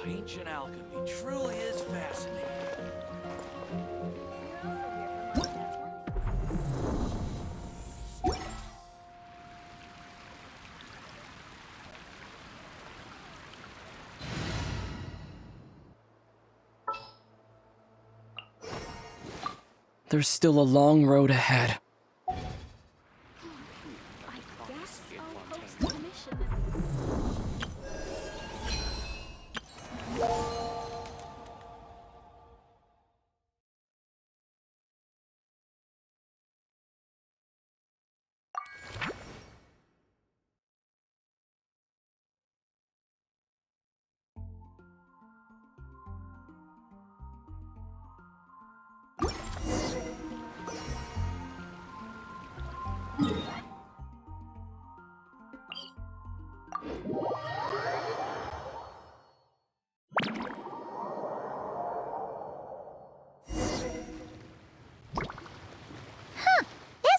Ancient alchemy truly is fascinating. There's still a long road ahead.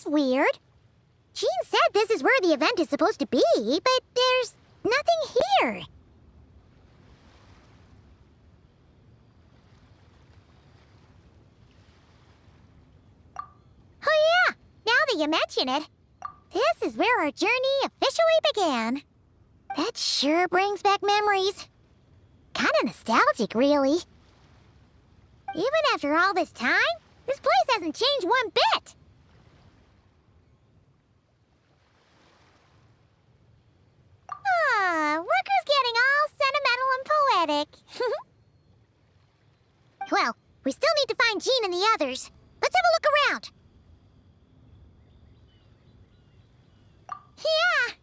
Weird. Jean said this is where the event is supposed to be, but there's nothing here. Oh yeah, now that you mention it, this is where our journey officially began. That sure brings back memories. Kinda nostalgic, really. Even after all this time, this place hasn't changed one bit. Worker's getting all sentimental and poetic. Well, we still need to find Jean and the others. Let's have a look around. Yeah.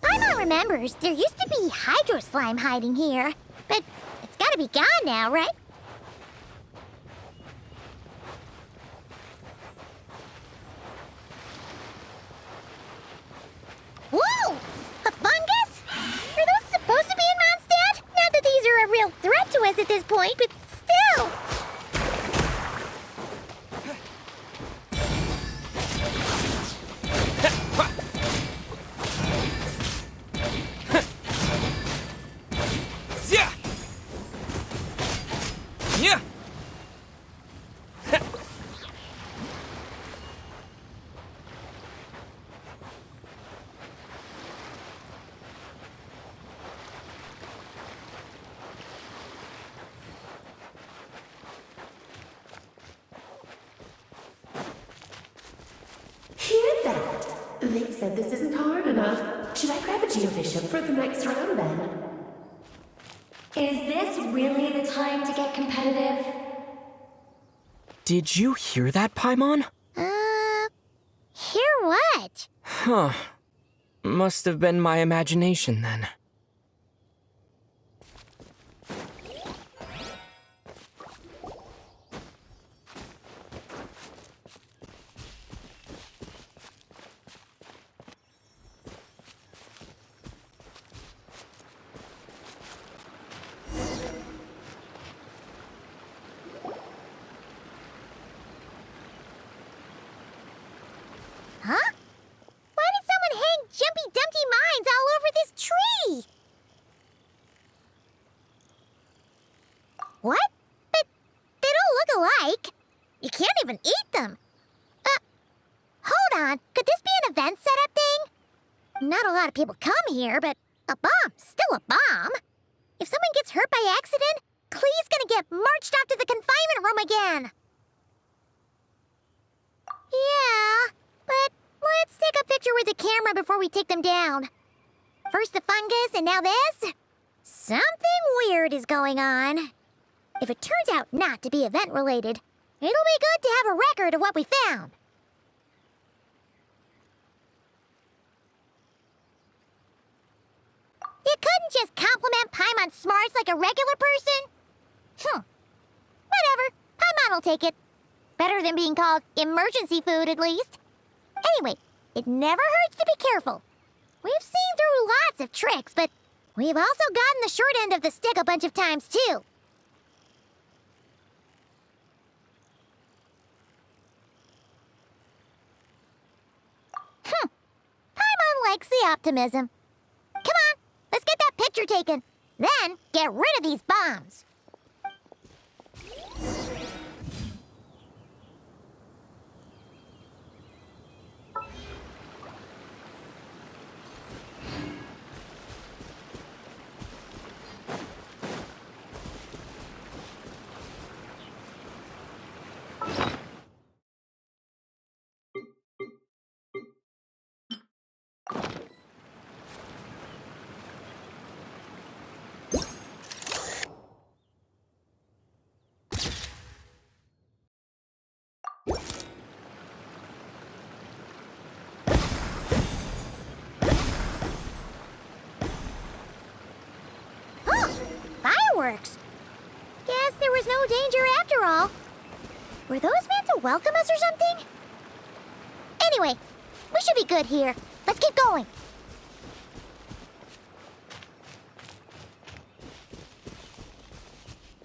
Paimon remembers there used to be hydro slime hiding here, but it's gotta be gone now, right? Whoa! A fungus? Are those supposed to be in Monstadt? Not that these are a real threat to us at this point, but still! They said this isn't hard enough. Should I grab a Geobishop for the next round then? Is this really the time to get competitive? Did you hear that, Paimon? Hear what? Huh. Must have been my imagination then. Huh? Why did someone hang Jumpy Dumpty mines all over this tree? What? But they don't look alike. You can't even eat them. Hold on. Could this be an event setup thing? Not a lot of people come here, but a bomb's still a bomb. If someone gets hurt by accident, Klee's gonna get marched off to the confinement room again. Yeah, but let's take a picture with the camera before we take them down. First the fungus, and now this? Something weird is going on. If it turns out not to be event-related, it'll be good to have a record of what we found. You couldn't just compliment Paimon's smarts like a regular person? Whatever. Paimon will take it. Better than being called emergency food, at least. Anyway, it never hurts to be careful. We've seen through lots of tricks, but we've also gotten the short end of the stick a bunch of times, too. Paimon likes the optimism. Come on, let's get that picture taken. Then, get rid of these bombs. Fireworks! Guess there was no danger after all. Were those meant to welcome us or something? Anyway, we should be good here. Let's keep going.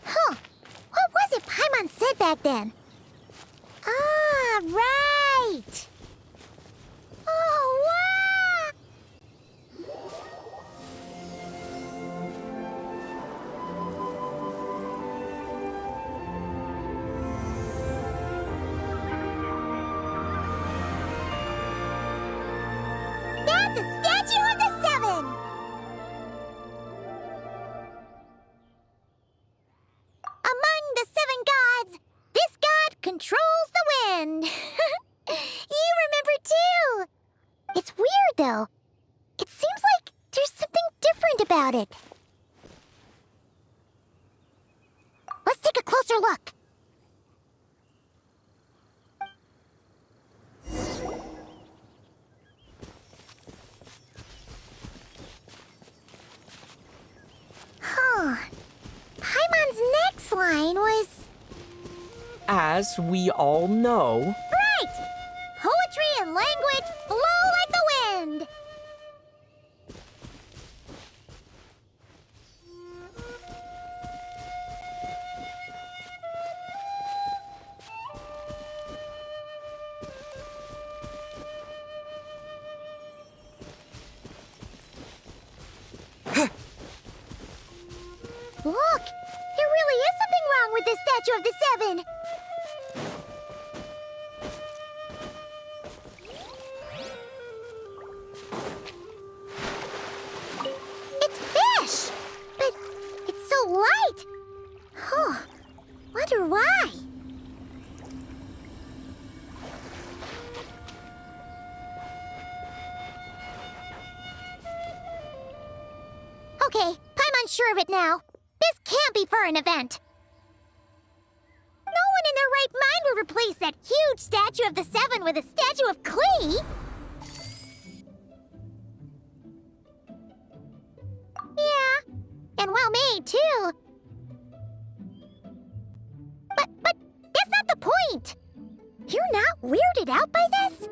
Huh. What was it Paimon said back then? Ah, right! Oh, wow! That's a statue of the Seven! Among the seven gods, this god controls the wind. You remember too. It's weird though. It seems like there's something different about it. Let's take a closer look. Huh. Paimon's next line was... As we all know, Right! Poetry and language flow like the wind! Look! There really is something wrong with this statue of the Seven! It's fish! But it's so light! Huh. Wonder why? Okay, Paimon's sure of it now. This can't be for an event. No one in their right mind would replace that huge statue of the Seven with a statue of Klee. Yeah, and well made too. But that's not the point. You're not weirded out by this?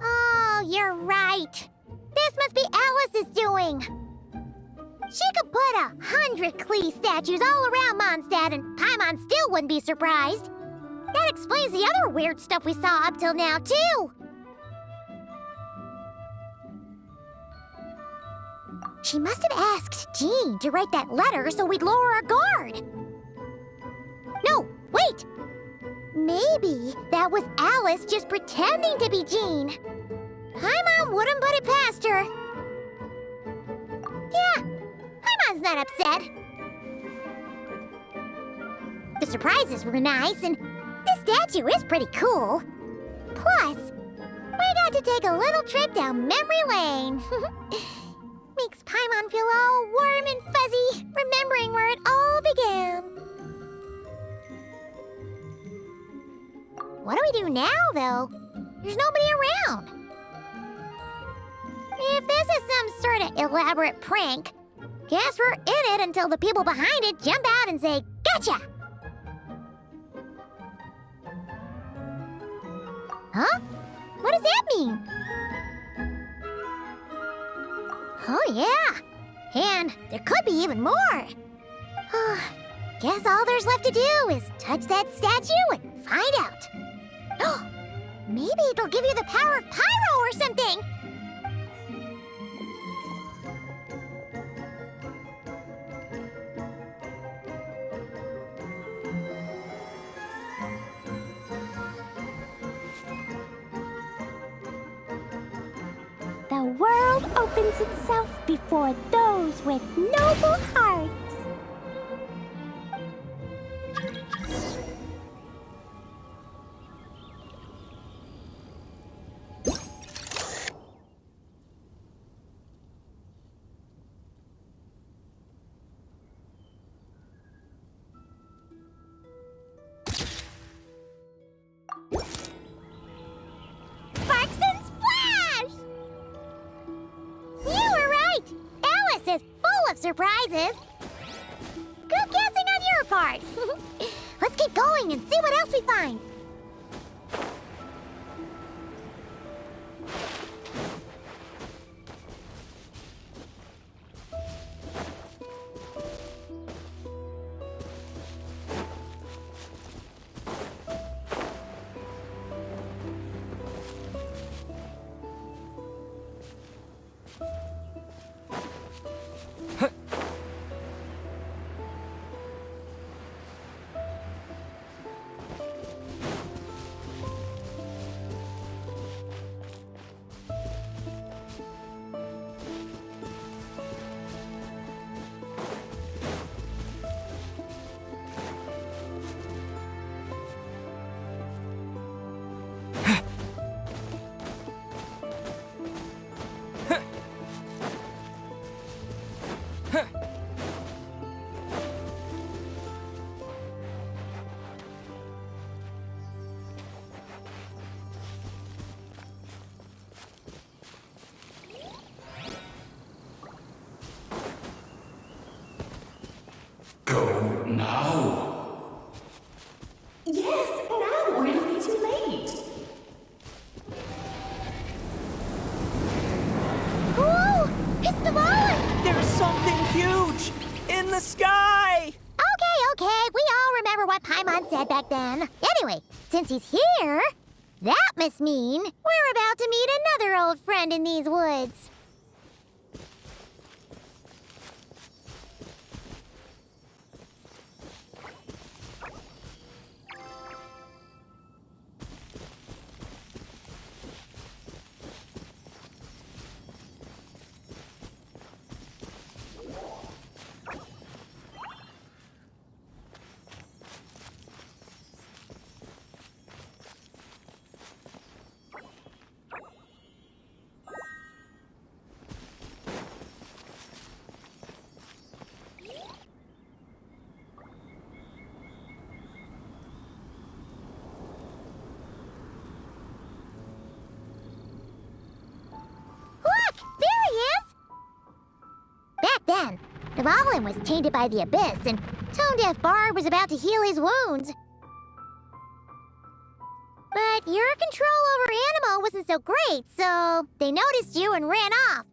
Oh, you're right. This must be Alice's doing. She could put 100 Klee statues all around Monstadt and Paimon still wouldn't be surprised. That explains the other weird stuff we saw up till now, too. She must have asked Jean to write that letter so we'd lower our guard. No, wait! Maybe that was Alice just pretending to be Jean. Paimon wouldn't put it past her. Yeah, Paimon's not upset. The surprises were nice, and this statue is pretty cool. Plus, we got to take a little trip down memory lane. Makes Paimon feel all warm and fuzzy, remembering where it all began. What do we do now, though? There's nobody around. If this is some sort of elaborate prank, guess we're in it until the people behind it jump out and say, "Gotcha!" Huh? What does that mean? Oh, yeah. And there could be even more. Guess all there's left to do is touch that statue and find out. Oh, maybe it'll give you the power of pyro or something. The world opens itself before those with noble hearts. Sparks and splash! You were right! Alice is full of surprises. Good guessing on your part. Let's keep going and see what else we find. Go now. Yes, now, or it'll be too late. Whoa! It's the ball! There's something huge in the sky! Okay, we all remember what Paimon said back then. Anyway, since he's here, that must mean we're about to meet another old friend in these woods. Then, Dvalin was tainted by the Abyss, and Tone-Deaf Bard was about to heal his wounds. But your control over Animo wasn't so great, so they noticed you and ran off.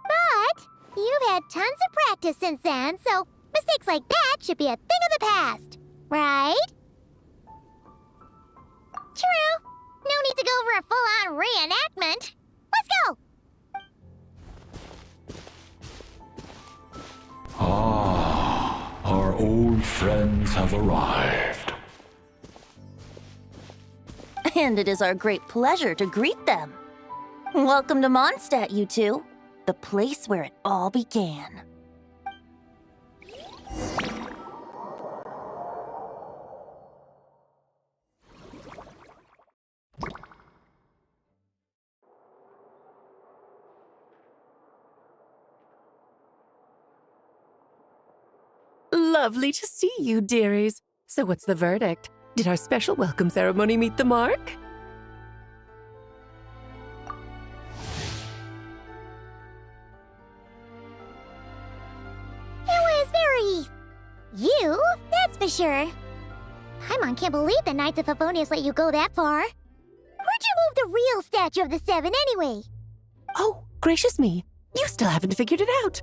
But you've had tons of practice since then, so mistakes like that should be a thing of the past, right? True. No need to go for a full-on reenactment. Let's go! Ah, our old friends have arrived. And it is our great pleasure to greet them. Welcome to Monstadt, you two. The place where it all began. Lovely to see you, dearies. So what's the verdict? Did our special welcome ceremony meet the mark? It was very... you, that's for sure. Paimon can't believe the Knights of Favonius let you go that far. Where'd you move the real statue of the Seven anyway? Oh, gracious me. You still haven't figured it out.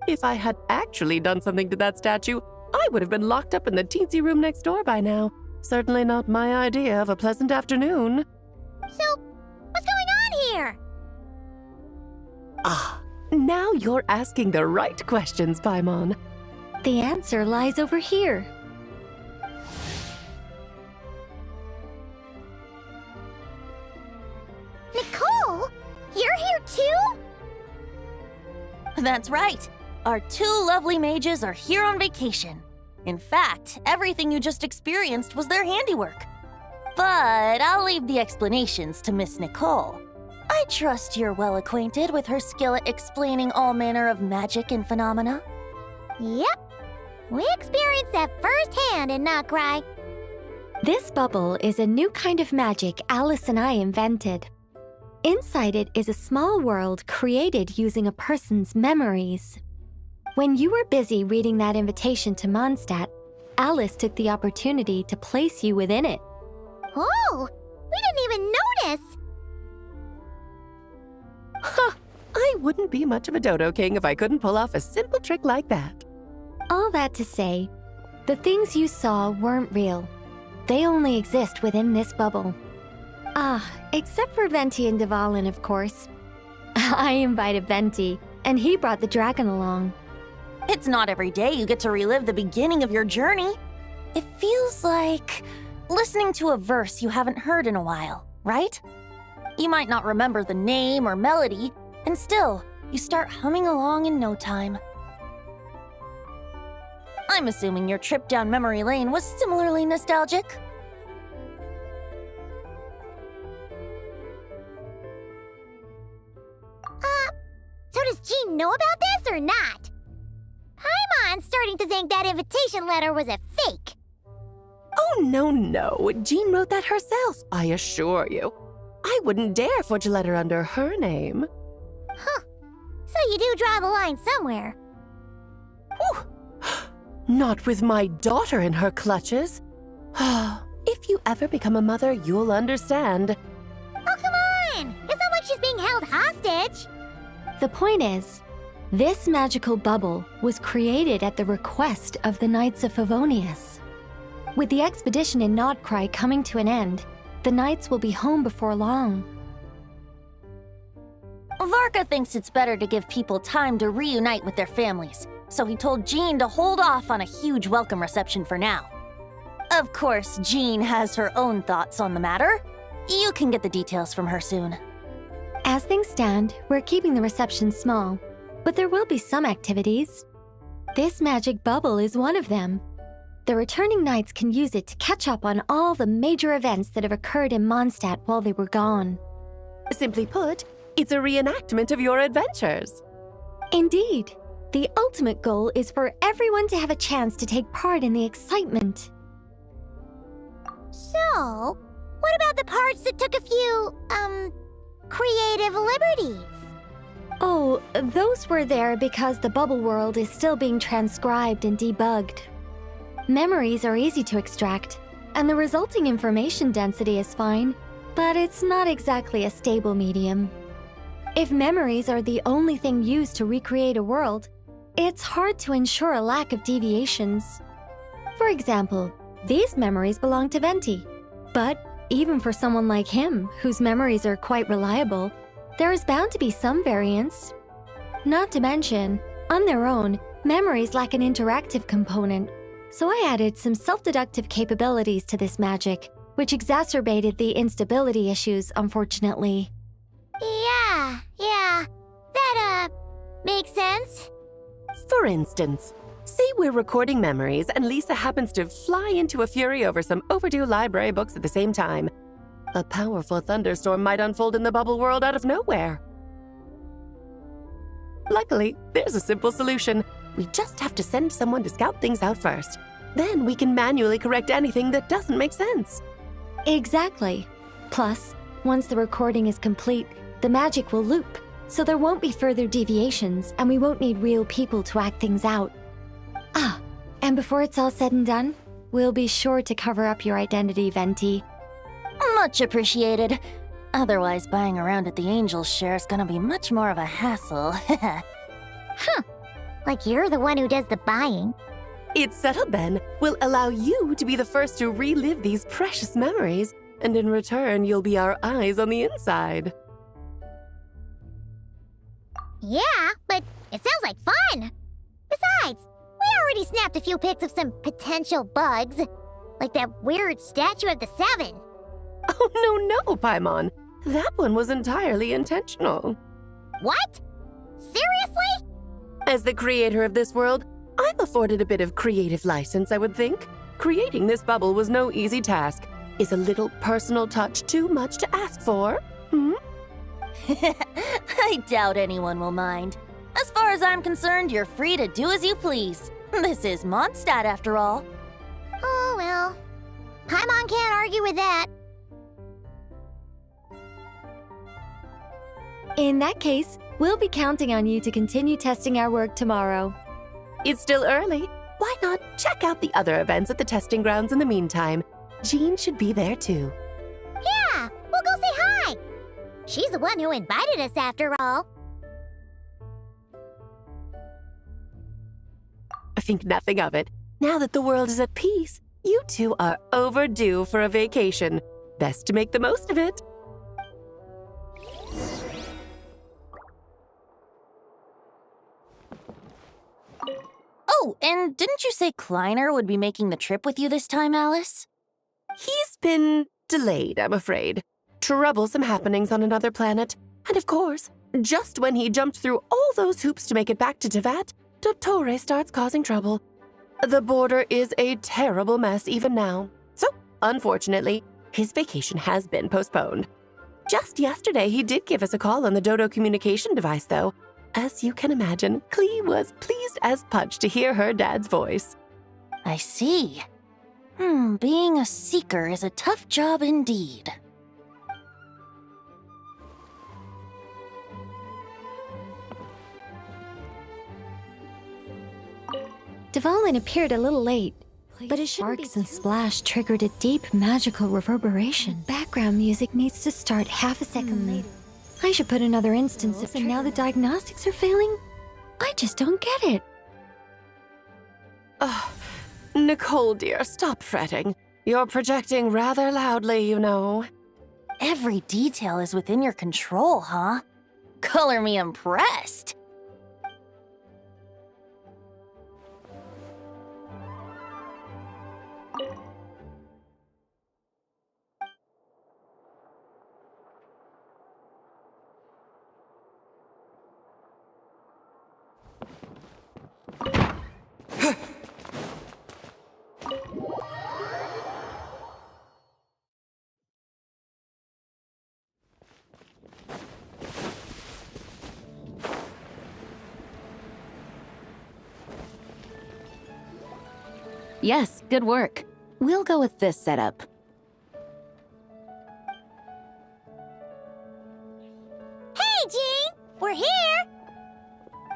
If I had actually done something to that statue, I would have been locked up in the teensy room next door by now. Certainly not my idea of a pleasant afternoon. So, what's going on here? Ah, now you're asking the right questions, Paimon. The answer lies over here. Nicole? You're here too? That's right. Our two lovely mages are here on vacation. In fact, everything you just experienced was their handiwork. But I'll leave the explanations to Miss Nicole. I trust you're well acquainted with her skill at explaining all manner of magic and phenomena. Yep. We experienced that firsthand in Nocry. This bubble is a new kind of magic Alice and I invented. Inside it is a small world created using a person's memories. When you were busy reading that invitation to Monstadt, Alice took the opportunity to place you within it. Oh, we didn't even notice. Huh, I wouldn't be much of a Dodo King if I couldn't pull off a simple trick like that. All that to say, the things you saw weren't real. They only exist within this bubble. Ah, except for Venti and Dvalin, of course. I invited Venti, and he brought the dragon along. It's not every day you get to relive the beginning of your journey. It feels like listening to a verse you haven't heard in a while, right? You might not remember the name or melody, and still, you start humming along in no time. I'm assuming your trip down memory lane was similarly nostalgic. So does Jean know about this or not? Paimon's starting to think that invitation letter was a fake. Oh, no. Jean wrote that herself, I assure you. I wouldn't dare forge a letter under her name. Huh. So you do draw the line somewhere. Whew. Not with my daughter in her clutches. If you ever become a mother, you'll understand. Oh, come on! It's not like she's being held hostage. The point is, this magical bubble was created at the request of the Knights of Favonius. With the expedition in Nodcry coming to an end, the Knights will be home before long. Varka thinks it's better to give people time to reunite with their families, so he told Jean to hold off on a huge welcome reception for now. Of course, Jean has her own thoughts on the matter. You can get the details from her soon. As things stand, we're keeping the reception small, but there will be some activities. This magic bubble is one of them. The returning Knights can use it to catch up on all the major events that have occurred in Mondstadt while they were gone. Simply put, it's a reenactment of your adventures. Indeed. The ultimate goal is for everyone to have a chance to take part in the excitement. So, what about the parts that took a few, creative liberties? Oh, those were there because the bubble world is still being transcribed and debugged. Memories are easy to extract, and the resulting information density is fine, but it's not exactly a stable medium. If memories are the only thing used to recreate a world, it's hard to ensure a lack of deviations. For example, these memories belong to Venti, but even for someone like him, whose memories are quite reliable, there is bound to be some variance. Not to mention, on their own, memories lack an interactive component, so I added some self-deductive capabilities to this magic, which exacerbated the instability issues, unfortunately. Yeah. That, makes sense. For instance, say we're recording memories and Lisa happens to fly into a fury over some overdue library books at the same time. A powerful thunderstorm might unfold in the bubble world out of nowhere. Luckily, there's a simple solution. We just have to send someone to scout things out first. Then we can manually correct anything that doesn't make sense. Exactly. Plus, once the recording is complete, the magic will loop, so there won't be further deviations and we won't need real people to act things out. Ah, and before it's all said and done, we'll be sure to cover up your identity, Venti. Much appreciated. Otherwise, buying around at the Angel's share is gonna be much more of a hassle. Like you're the one who does the buying. It's settled then. We'll allow you to be the first to relive these precious memories, and in return, you'll be our eyes on the inside. Yeah, but it sounds like fun. Besides, we already snapped a few pics of some potential bugs. Like that weird statue of the Seven. Oh, no, Paimon. That one was entirely intentional. What? Seriously? As the creator of this world, I'm afforded a bit of creative license, I would think. Creating this bubble was no easy task. Is a little personal touch too much to ask for? I doubt anyone will mind. As far as I'm concerned, you're free to do as you please. This is Monstadt, after all. Oh, well. Paimon can't argue with that. In that case, we'll be counting on you to continue testing our work tomorrow. It's still early. Why not check out the other events at the testing grounds in the meantime? Jean should be there too. Yeah, we'll go say hi. She's the one who invited us after all. I think nothing of it. Now that the world is at peace, you two are overdue for a vacation. Best to make the most of it. Oh, and didn't you say Kleiner would be making the trip with you this time, Alice? He's been delayed, I'm afraid. Troublesome happenings on another planet. And of course, just when he jumped through all those hoops to make it back to Tevat, Dottore starts causing trouble. The border is a terrible mess even now. So, unfortunately, his vacation has been postponed. Just yesterday, he did give us a call on the Dodo communication device, though. As you can imagine, Klee was pleased as punch to hear her dad's voice. I see. Being a seeker is a tough job indeed. Dvalin appeared a little late, but his sparks and splash triggered a deep magical reverberation. Background music needs to start half a second later. I should put another instance of and now the diagnostics are failing? I just don't get it. Nicole, dear, stop fretting. You're projecting rather loudly, you know. Every detail is within your control, huh? Color me impressed. Yes, good work. We'll go with this setup. Hey, Jean! We're here!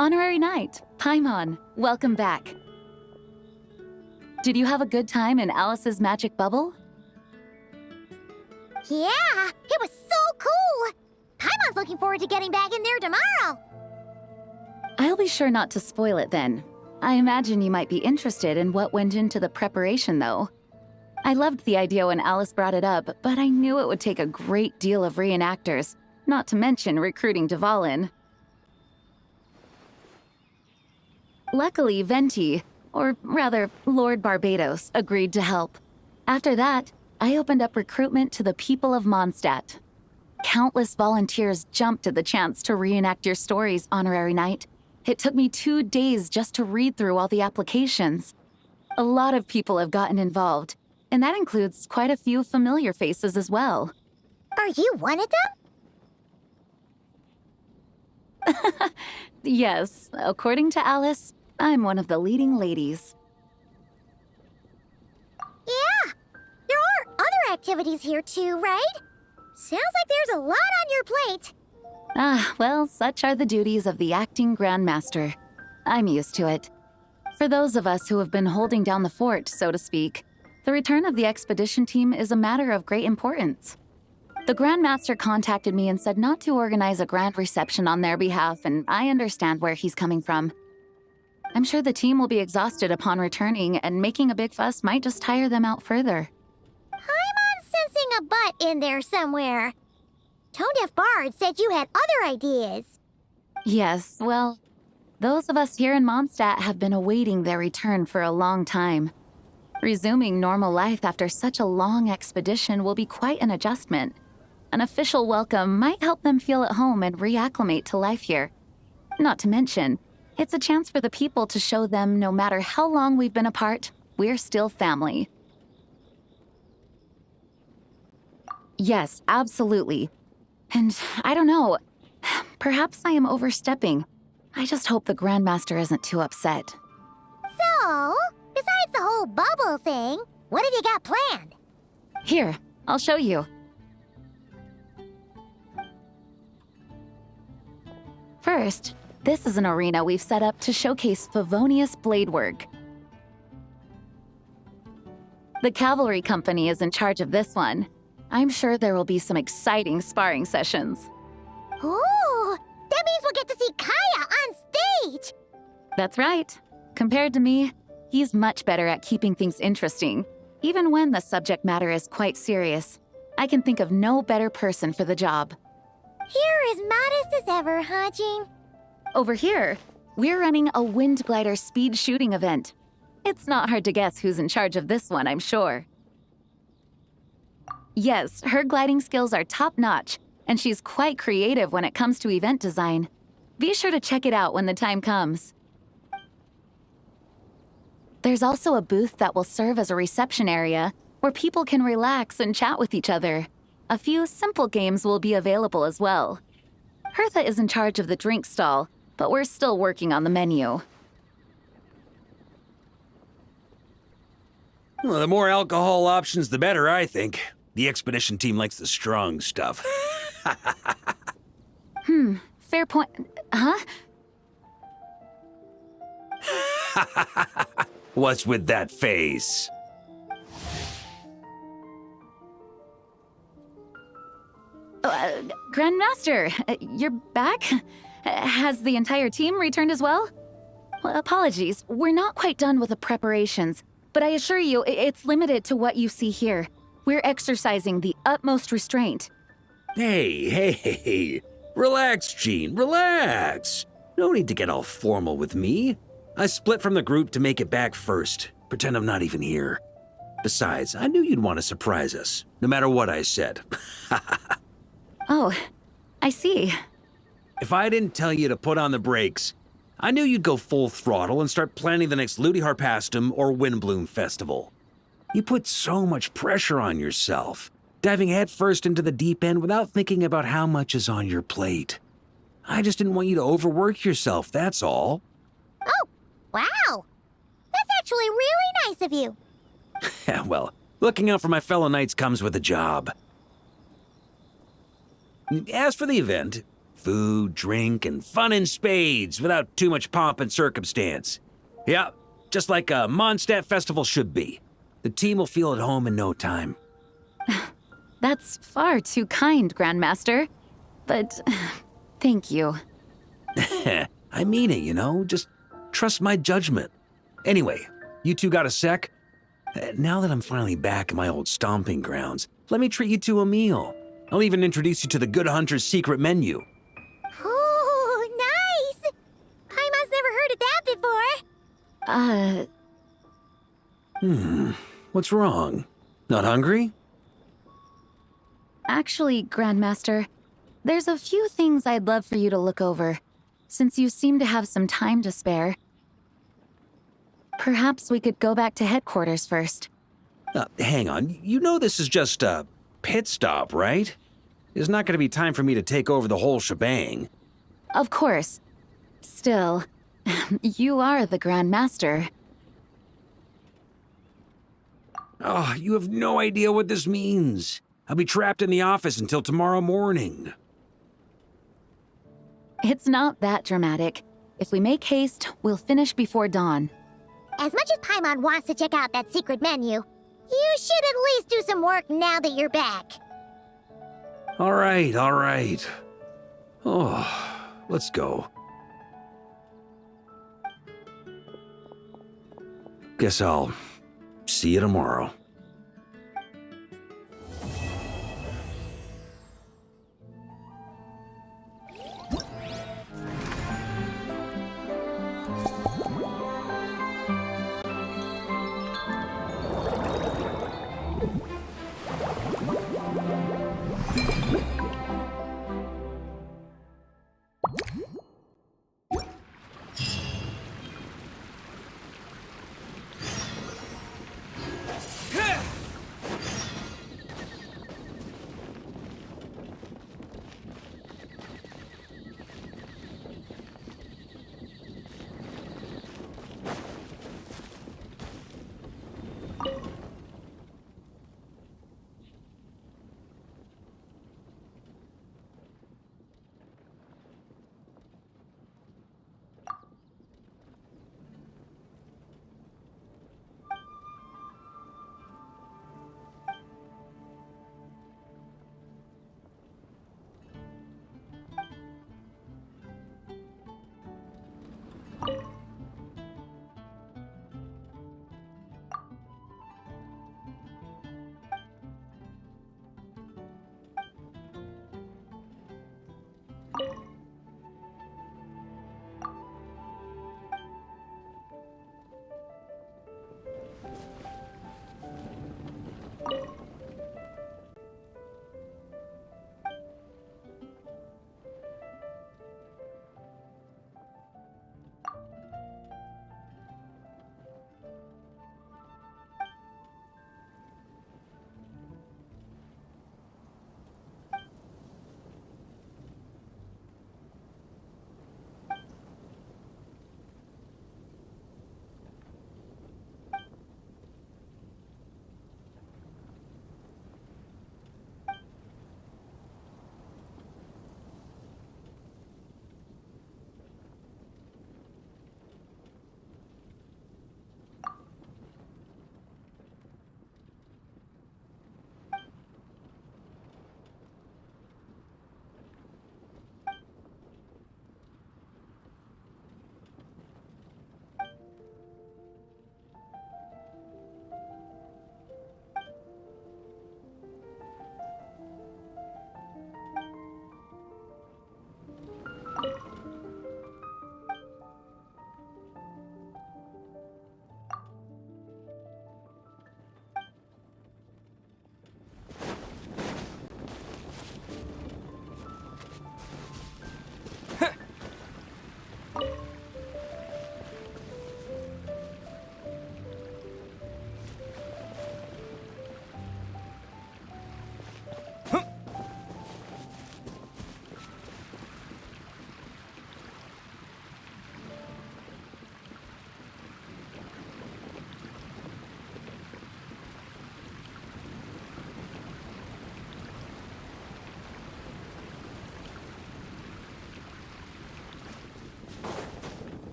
Honorary Knight, Paimon, welcome back. Did you have a good time in Alice's magic bubble? Yeah, it was so cool! Paimon's looking forward to getting back in there tomorrow! I'll be sure not to spoil it then. I imagine you might be interested in what went into the preparation, though. I loved the idea when Alice brought it up, but I knew it would take a great deal of reenactors, not to mention recruiting Dvalin. Luckily, Venti, or rather, Lord Barbados, agreed to help. After that, I opened up recruitment to the people of Monstadt. Countless volunteers jumped at the chance to reenact your stories, Honorary Knight. It took me 2 days just to read through all the applications. A lot of people have gotten involved, and that includes quite a few familiar faces as well. Are you one of them? Yes, according to Alice, I'm one of the leading ladies. Yeah, there are other activities here too, right? Sounds like there's a lot on your plate. Well, such are the duties of the acting Grandmaster. I'm used to it. For those of us who have been holding down the fort, so to speak, the return of the expedition team is a matter of great importance. The Grandmaster contacted me and said not to organize a grand reception on their behalf, and I understand where he's coming from. I'm sure the team will be exhausted upon returning, and making a big fuss might just tire them out further. I'm sensing a butt in there somewhere. Tone Deaf Bard said you had other ideas. Yes, well, those of us here in Mondstadt have been awaiting their return for a long time. Resuming normal life after such a long expedition will be quite an adjustment. An official welcome might help them feel at home and reacclimate to life here. Not to mention, it's a chance for the people to show them no matter how long we've been apart, we're still family. Yes, absolutely. And I don't know, perhaps I am overstepping. I just hope the Grandmaster isn't too upset. So, besides the whole bubble thing, what have you got planned? Here, I'll show you. First, this is an arena we've set up to showcase Favonius blade work. The Cavalry Company is in charge of this one. I'm sure there will be some exciting sparring sessions. Ooh, that means we'll get to see Kaya on stage! That's right. Compared to me, he's much better at keeping things interesting, even when the subject matter is quite serious. I can think of no better person for the job. You're as modest as ever, huh, Jean? Over here, we're running a wind glider speed shooting event. It's not hard to guess who's in charge of this one, I'm sure. Yes, her gliding skills are top-notch, and she's quite creative when it comes to event design. Be sure to check it out when the time comes. There's also a booth that will serve as a reception area where people can relax and chat with each other. A few simple games will be available as well. Hertha is in charge of the drink stall, but we're still working on the menu. Well, the more alcohol options, the better, I think. The expedition team likes the strong stuff. Fair point. Huh? What's with that face? Grandmaster, you're back? Has the entire team returned as well? Well, apologies, we're not quite done with the preparations, but I assure you, it's limited to what you see here. We're exercising the utmost restraint. Hey. Relax, Jean, relax. No need to get all formal with me. I split from the group to make it back first. Pretend I'm not even here. Besides, I knew you'd want to surprise us, no matter what I said. Oh, I see. If I didn't tell you to put on the brakes, I knew you'd go full throttle and start planning the next Ludi Harpastum or Windbloom Festival. You put so much pressure on yourself, diving headfirst into the deep end without thinking about how much is on your plate. I just didn't want you to overwork yourself, that's all. Oh, wow! That's actually really nice of you. Yeah, well, looking out for my fellow knights comes with a job. As for the event, food, drink, and fun in spades without too much pomp and circumstance. Yeah, just like a Monstadt festival should be. The team will feel at home in no time. That's far too kind, Grandmaster. But thank you. I mean it, you know? Just trust my judgment. Anyway, you two got a sec? Now that I'm finally back in my old stomping grounds, let me treat you to a meal. I'll even introduce you to the Good Hunter's secret menu. Ooh, nice! Paimon's never heard of that before. What's wrong? Not hungry? Actually, Grandmaster, there's a few things I'd love for you to look over, since you seem to have some time to spare. Perhaps we could go back to headquarters first. Hang on, you know this is just a pit stop, right? There's not going to be time for me to take over the whole shebang. Of course. Still, you are the Grandmaster. Oh, you have no idea what this means. I'll be trapped in the office until tomorrow morning. It's not that dramatic. If we make haste, we'll finish before dawn. As much as Paimon wants to check out that secret menu, you should at least do some work now that you're back. All right. Oh, let's go. Guess I'll see you tomorrow.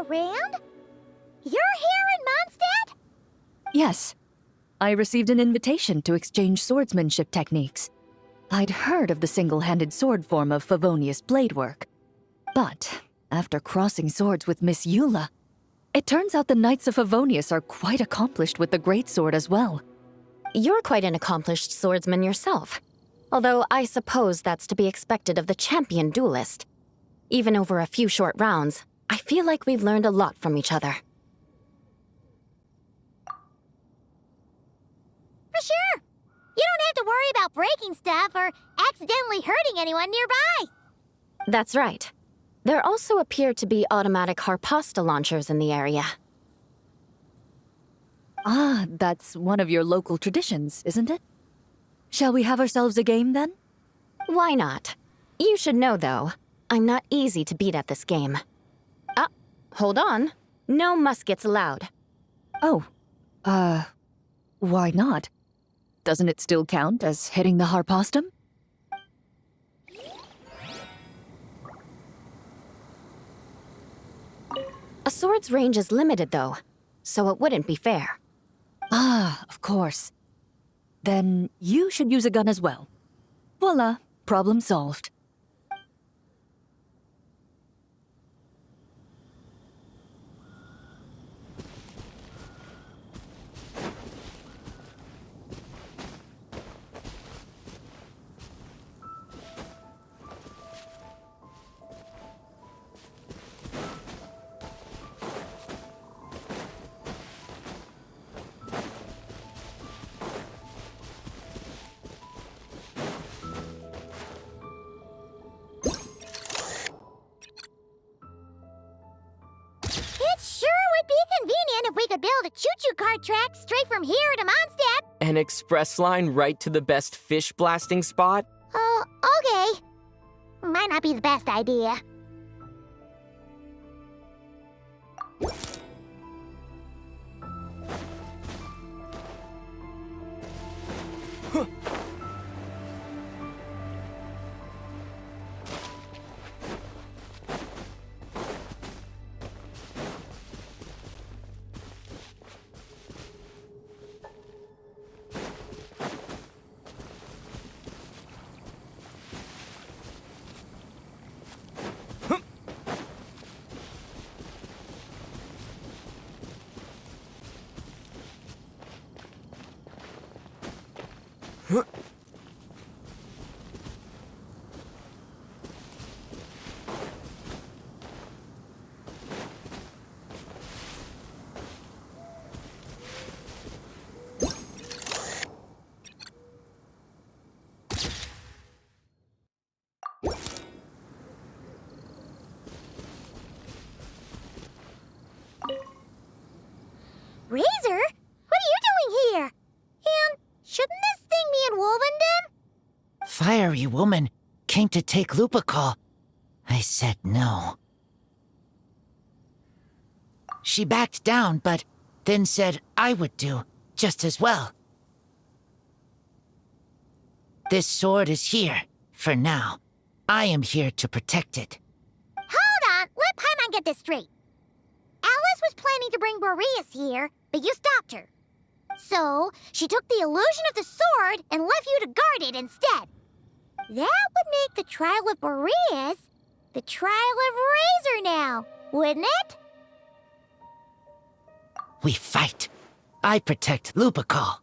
around? You're here in Monstadt? Yes. I received an invitation to exchange swordsmanship techniques. I'd heard of the single-handed sword form of Favonius blade work. But after crossing swords with Miss Eula, it turns out the Knights of Favonius are quite accomplished with the greatsword as well. You're quite an accomplished swordsman yourself. Although I suppose that's to be expected of the champion duelist. Even over a few short rounds, I feel like we've learned a lot from each other. For sure. You don't have to worry about breaking stuff or accidentally hurting anyone nearby. That's right. There also appear to be automatic harpasta launchers in the area. Ah, that's one of your local traditions, isn't it? Shall we have ourselves a game, then? Why not? You should know, though, I'm not easy to beat at this game. Ah, hold on. No muskets allowed. Oh, why not? Doesn't it still count as hitting the harpastum? A sword's range is limited, though, so it wouldn't be fair. Ah, of course. Then you should use a gun as well. Voila, problem solved. It sure would be convenient if we could build a choo-choo cart track straight from here to Mondstadt. An express line right to the best fish blasting spot? Oh, okay. Might not be the best idea. Razor? What are you doing here? And shouldn't this thing be in Wolvenden? Fiery woman came to take Lupical. I said no. She backed down, but then said I would do just as well. This sword is here, for now. I am here to protect it. Hold on, let Paimon get this straight. Alice was planning to bring Boreas here, but you stopped her. So, she took the illusion of the sword and left you to guard it instead. That would make the trial of Boreas the trial of Razor now, wouldn't it? We fight. I protect Lupical.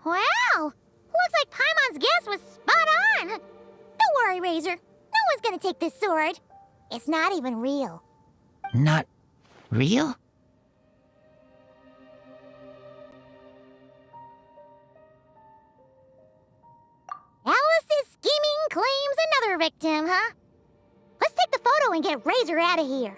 Wow! Looks like Paimon's guess was spot on. Don't worry, Razor. No one's gonna take this sword. It's not even real. Not real? Alice's scheming claims another victim, huh? Let's take the photo and get Razor out of here.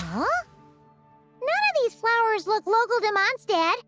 Huh? None of these flowers look local to Monstadt.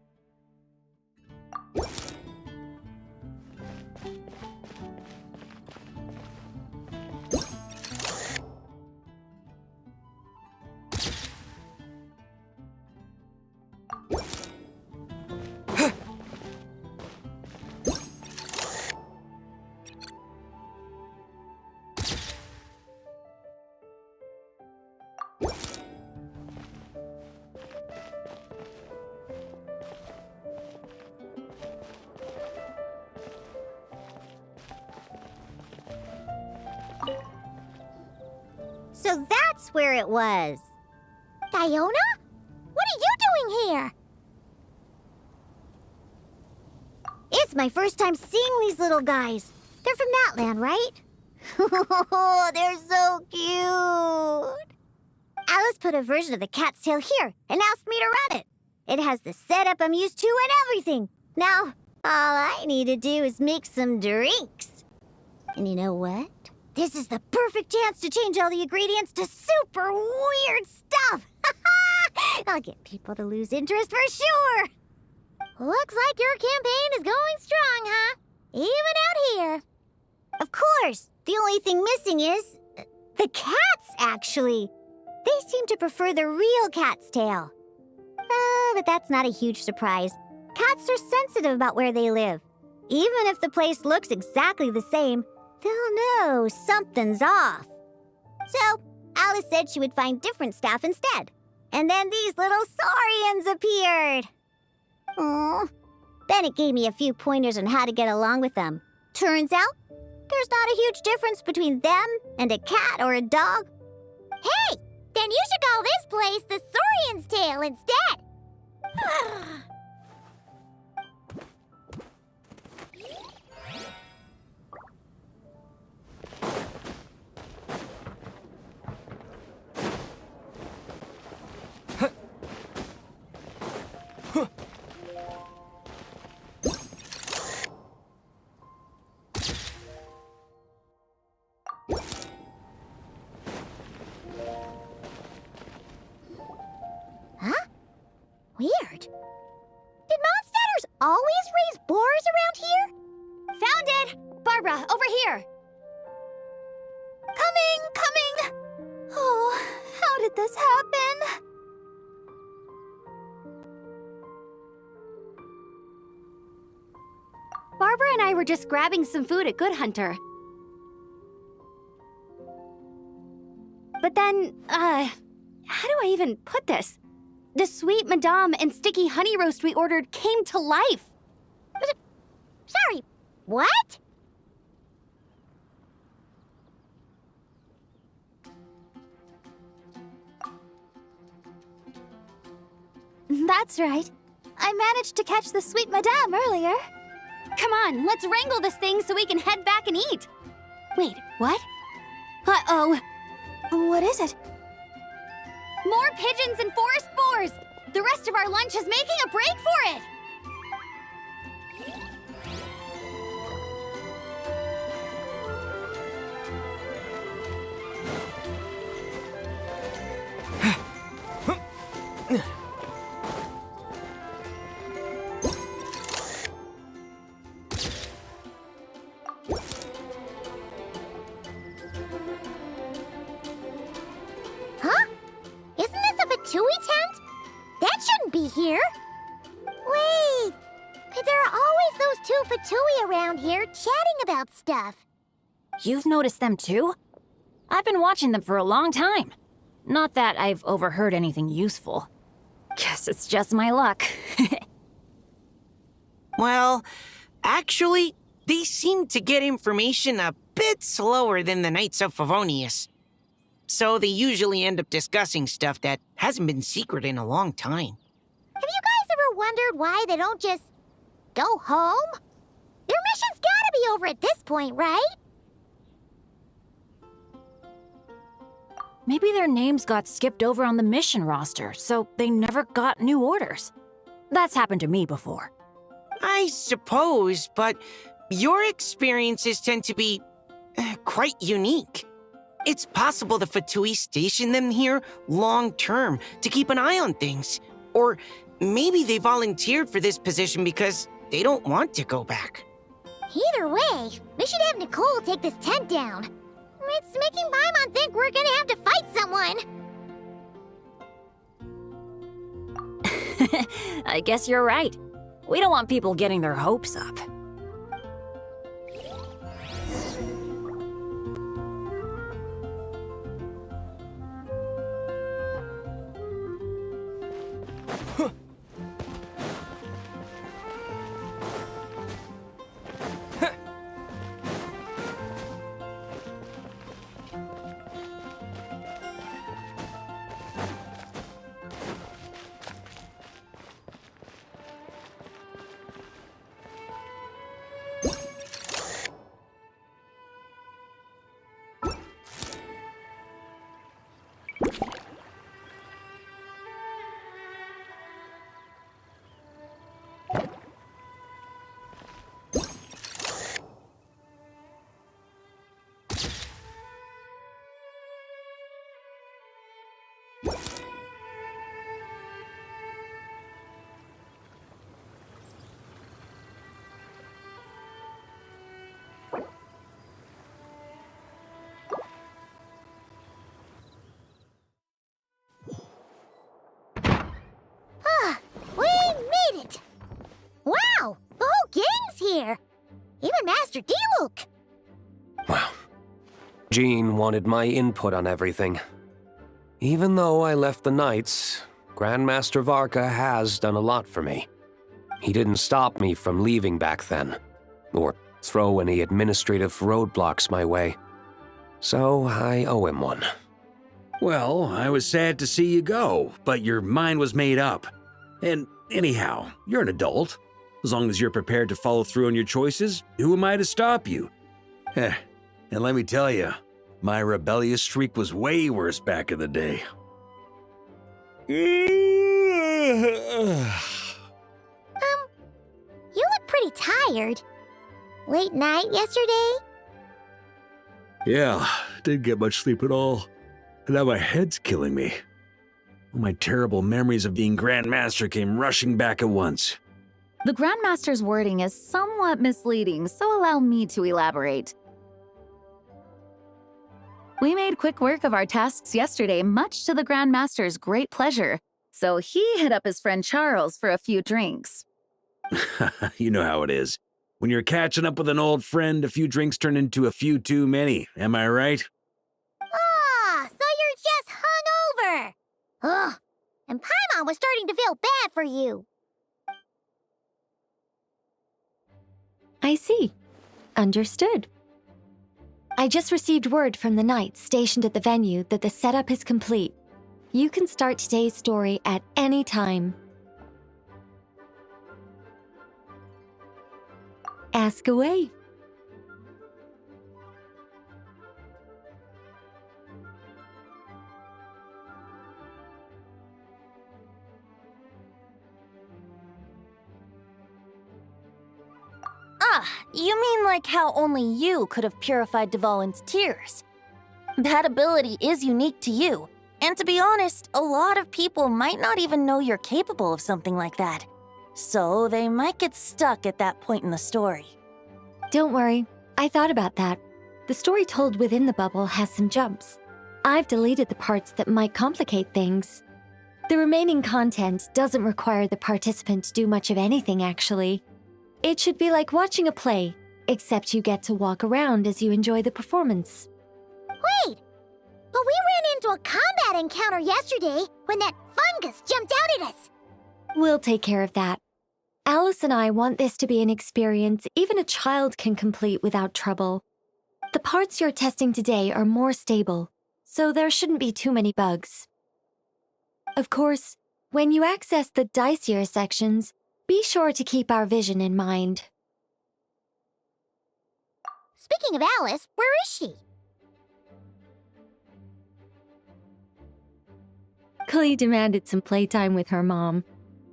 So that's where it was. Diona? What are you doing here? It's my first time seeing these little guys. They're from that land, right? Oh, they're so cute. Alice put a version of the cat's tail here and asked me to run it. It has the setup I'm used to and everything. Now, all I need to do is make some drinks. And you know what? This is the perfect chance to change all the ingredients to super weird stuff. I'll get people to lose interest for sure. Looks like your campaign is going strong, huh? Even out here. Of course, the only thing missing is the cats, actually. They seem to prefer the real cat's tail. But that's not a huge surprise. Cats are sensitive about where they live. Even if the place looks exactly the same, they'll know something's off. So, Alice said she would find different staff instead. And then these little saurians appeared. Aww. Bennett gave me a few pointers on how to get along with them. Turns out, there's not a huge difference between them and a cat or a dog. Hey, then you should call this place the Saurian's Tail instead. Weird. Did Monstatters always raise boars around here? Found it! Barbara, over here! Coming! Oh, how did this happen? Barbara and I were just grabbing some food at Good Hunter. But then, how do I even put this? The sweet madame and sticky honey roast we ordered came to life. Sorry, what? That's right. I managed to catch the sweet madame earlier. Come on, let's wrangle this thing so we can head back and eat. Wait, what? Uh-oh. What is it? More pigeons and forest boars! The rest of our lunch is making a break for it! Fatui tent? That shouldn't be here. Wait, but there are always those two Fatui around here chatting about stuff. You've noticed them too? I've been watching them for a long time. Not that I've overheard anything useful. Guess it's just my luck. Well, actually, they seem to get information a bit slower than the Knights of Favonius. So they usually end up discussing stuff that hasn't been secret in a long time. Have you guys ever wondered why they don't just go home? Their mission's gotta be over at this point, right? Maybe their names got skipped over on the mission roster, so they never got new orders. That's happened to me before. I suppose, but your experiences tend to be quite unique. It's possible the Fatui stationed them here long term to keep an eye on things. Or maybe they volunteered for this position because they don't want to go back. Either way, we should have Nicole take this tent down. It's making Paimon think we're gonna have to fight someone. I guess you're right. We don't want people getting their hopes up. We made it! Wow, the whole gang's here! Even Master D-Luke! Wow. Jean wanted my input on everything. Even though I left the Knights, Grandmaster Varka has done a lot for me. He didn't stop me from leaving back then, or throw any administrative roadblocks my way. So I owe him one. Well, I was sad to see you go, but your mind was made up. And anyhow, you're an adult. As long as you're prepared to follow through on your choices, who am I to stop you? And let me tell you, my rebellious streak was way worse back in the day. You look pretty tired. Late night yesterday? Yeah, didn't get much sleep at all. And now my head's killing me. All my terrible memories of being Grandmaster came rushing back at once. The Grandmaster's wording is somewhat misleading, so allow me to elaborate. We made quick work of our tasks yesterday, much to the Grandmaster's great pleasure, so he hit up his friend Charles for a few drinks. You know how it is. When you're catching up with an old friend, a few drinks turn into a few too many, am I right? Ah, so you're just hungover! Ugh, and Paimon was starting to feel bad for you. I see. Understood. I just received word from the Knights stationed at the venue that the setup is complete. You can start today's story at any time. Ask away. Ah, you mean like how only you could have purified Dvalin's tears? That ability is unique to you, and to be honest, a lot of people might not even know you're capable of something like that. So they might get stuck at that point in the story. Don't worry, I thought about that. The story told within the bubble has some jumps. I've deleted the parts that might complicate things. The remaining content doesn't require the participant to do much of anything, actually. It should be like watching a play, except you get to walk around as you enjoy the performance. Wait! But we ran into a combat encounter yesterday when that fungus jumped out at us! We'll take care of that. Alice and I want this to be an experience even a child can complete without trouble. The parts you're testing today are more stable, so there shouldn't be too many bugs. Of course, when you access the dicier sections, be sure to keep our vision in mind. Speaking of Alice, where is she? Klee demanded some playtime with her mom.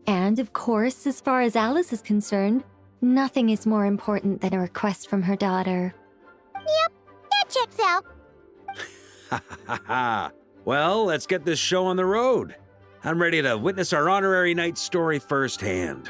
And, of course, as far as Alice is concerned, nothing is more important than a request from her daughter. Yep, that checks out. Ha ha ha! Well, let's get this show on the road. I'm ready to witness our honorary knight's story firsthand.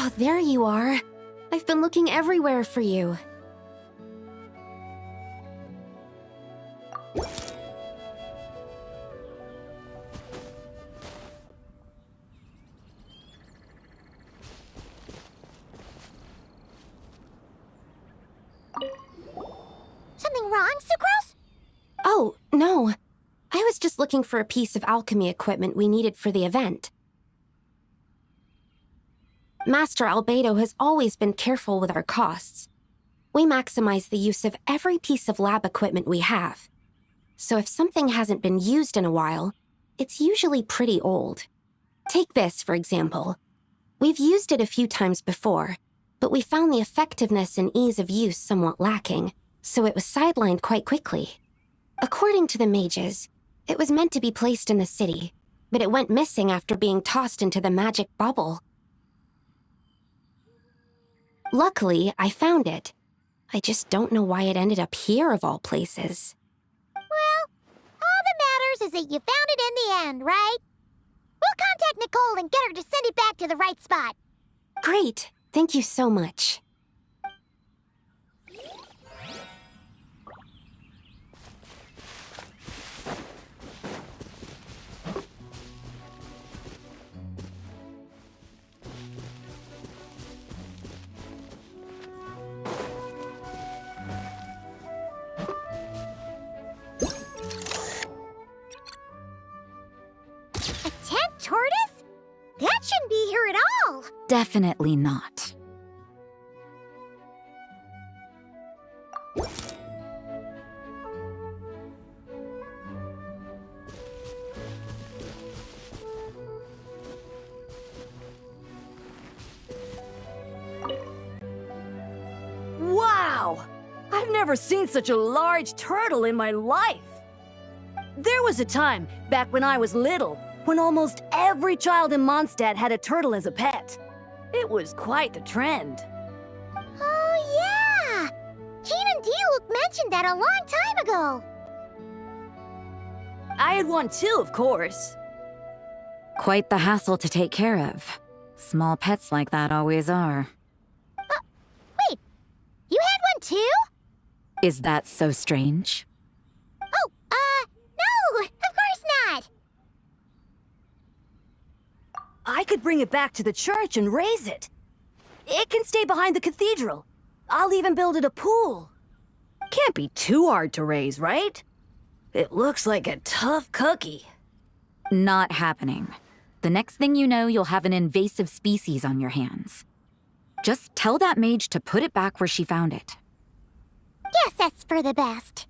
Oh, there you are. I've been looking everywhere for you. Something wrong, Sucrose? Oh, no. I was just looking for a piece of alchemy equipment we needed for the event. Master Albedo has always been careful with our costs. We maximize the use of every piece of lab equipment we have. So if something hasn't been used in a while, it's usually pretty old. Take this, for example. We've used it a few times before, but we found the effectiveness and ease of use somewhat lacking, so it was sidelined quite quickly. According to the mages, it was meant to be placed in the city, but it went missing after being tossed into the magic bubble. Luckily, I found it. I just don't know why it ended up here of all places. Well, all that matters is that you found it in the end, right? We'll contact Nicole and get her to send it back to the right spot. Great. Thank you so much. A tent tortoise? That shouldn't be here at all. Definitely not. Wow! I've never seen such a large turtle in my life. There was a time, back when I was little, when almost every child in Monstadt had a turtle as a pet. It was quite the trend. Oh, yeah! Jean and Diluc mentioned that a long time ago. I had one too, of course. Quite the hassle to take care of. Small pets like that always are. Wait, you had one too? Is that so strange? Oh, no, of course not. I could bring it back to the church and raise it. It can stay behind the cathedral. I'll even build it a pool. Can't be too hard to raise, right? It looks like a tough cookie. Not happening. The next thing you know, you'll have an invasive species on your hands. Just tell that mage to put it back where she found it. Guess that's for the best.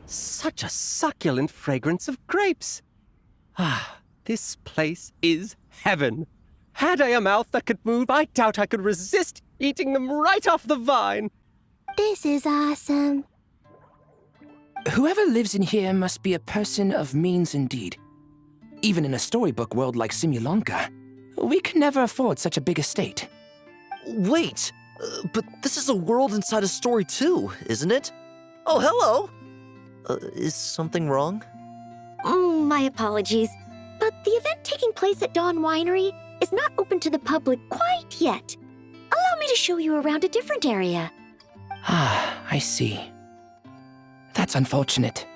Such a succulent fragrance of grapes. Ah, this place is heaven. Had I a mouth that could move, I doubt I could resist eating them right off the vine. This is awesome. Whoever lives in here must be a person of means indeed. Even in a storybook world like Simulanka, we can never afford such a big estate. Wait, but this is a world inside a story too, isn't it? Oh, hello! Is something wrong? My apologies, but the event taking place at Dawn Winery is not open to the public quite yet. Allow me to show you around a different area. Ah, I see. That's unfortunate.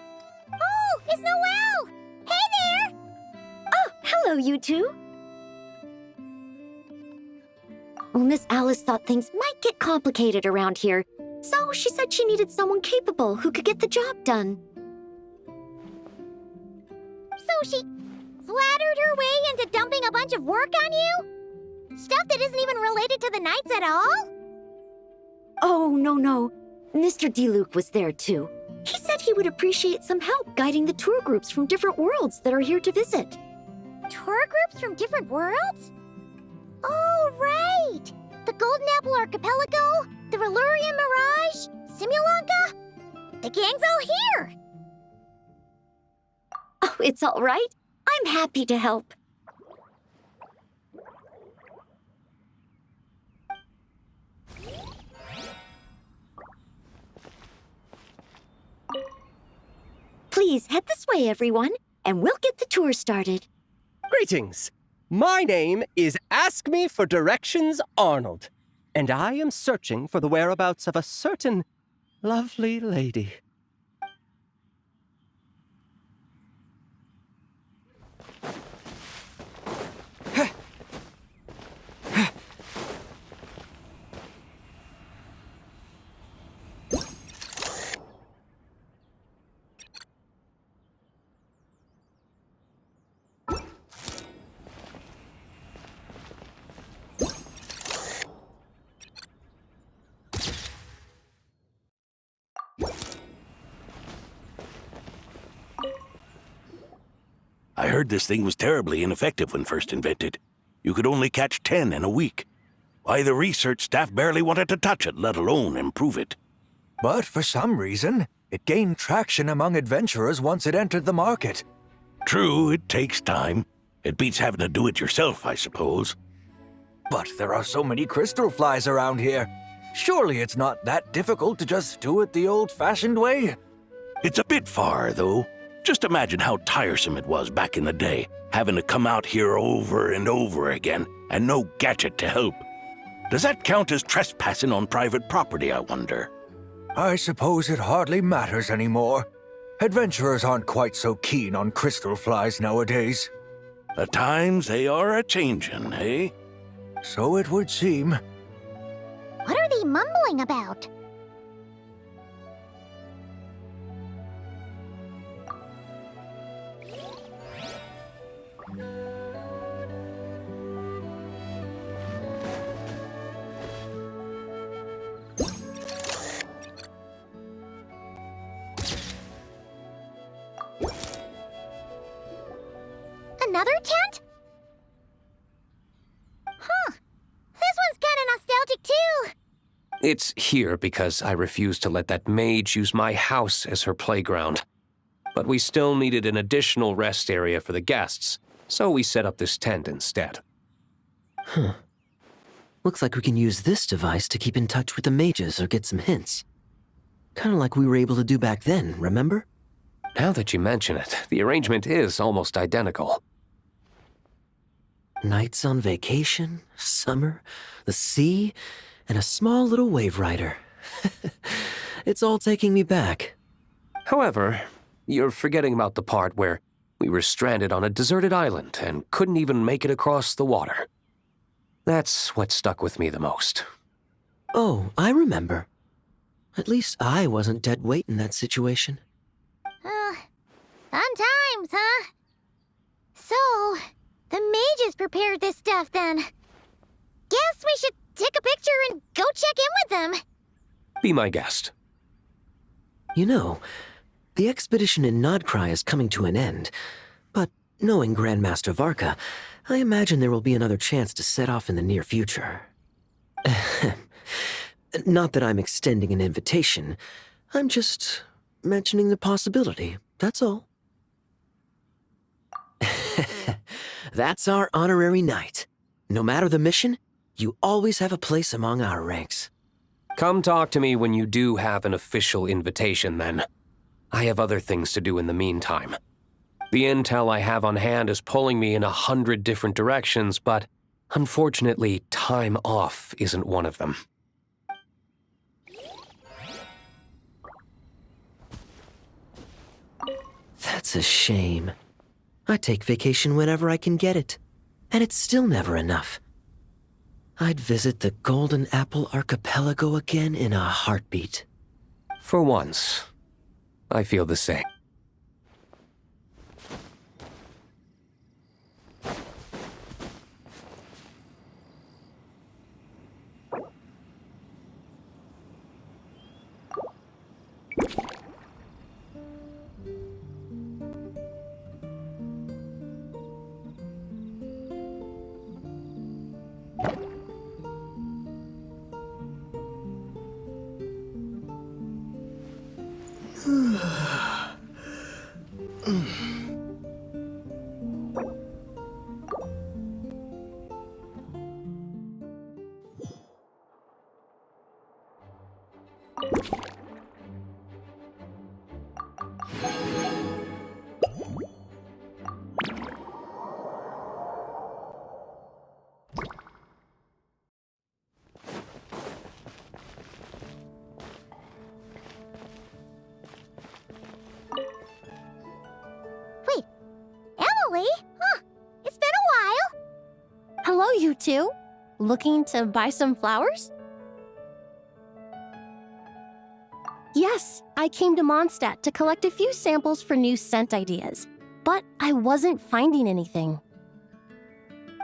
Oh, it's Noelle! Hey there! Oh, hello, you two. Well, Miss Alice thought things might get complicated around here, so she said she needed someone capable who could get the job done. So she flattered her way into dumping a bunch of work on you? Stuff that isn't even related to the Knights at all? Oh, no. Mr. DeLuke was there too. He said he would appreciate some help guiding the tour groups from different worlds that are here to visit. Tour groups from different worlds? Oh, right! The Golden Apple Archipelago, the Valurian Mirage, Simulanka. The gang's all here! Oh, it's all right. I'm happy to help. Please head this way, everyone, and we'll get the tour started. Greetings. My name is Ask Me for Directions Arnold, and I am searching for the whereabouts of a certain lovely lady. I heard this thing was terribly ineffective when first invented. You could only catch 10 in a week. Why, the research staff barely wanted to touch it, let alone improve it. But for some reason, it gained traction among adventurers once it entered the market. True, it takes time. It beats having to do it yourself, I suppose. But there are so many crystal flies around here. Surely it's not that difficult to just do it the old-fashioned way? It's a bit far, though. Just imagine how tiresome it was back in the day, having to come out here over and over again, and no gadget to help. Does that count as trespassing on private property, I wonder? I suppose it hardly matters anymore. Adventurers aren't quite so keen on crystal flies nowadays. The times they are a-changin', eh? So it would seem. What are they mumbling about? Another tent? Huh. This one's kinda nostalgic too. It's here because I refused to let that mage use my house as her playground. But we still needed an additional rest area for the guests, so we set up this tent instead. Huh. Looks like we can use this device to keep in touch with the mages or get some hints. Kinda like we were able to do back then, remember? Now that you mention it, the arrangement is almost identical. Nights on vacation, summer, the sea, and a small little wave rider. It's all taking me back. However, you're forgetting about the part where we were stranded on a deserted island and couldn't even make it across the water. That's what stuck with me the most. Oh, I remember. At least I wasn't dead weight in that situation. Fun times, huh? So, the mages prepared this stuff then. Guess we should take a picture and go check in with them. Be my guest. You know, the expedition in Nodcry is coming to an end, but knowing Grandmaster Varka, I imagine there will be another chance to set off in the near future. Not that I'm extending an invitation, I'm just mentioning the possibility, that's all. That's our honorary knight. No matter the mission, you always have a place among our ranks. Come talk to me when you do have an official invitation, then. I have other things to do in the meantime. The intel I have on hand is pulling me in 100 different directions, but unfortunately, time off isn't one of them. That's a shame. I take vacation whenever I can get it, and it's still never enough. I'd visit the Golden Apple Archipelago again in a heartbeat. For once, I feel the same. Wait, Emily? Huh, it's been a while. Hello, you two. Looking to buy some flowers? Yes, I came to Monstadt to collect a few samples for new scent ideas, but I wasn't finding anything.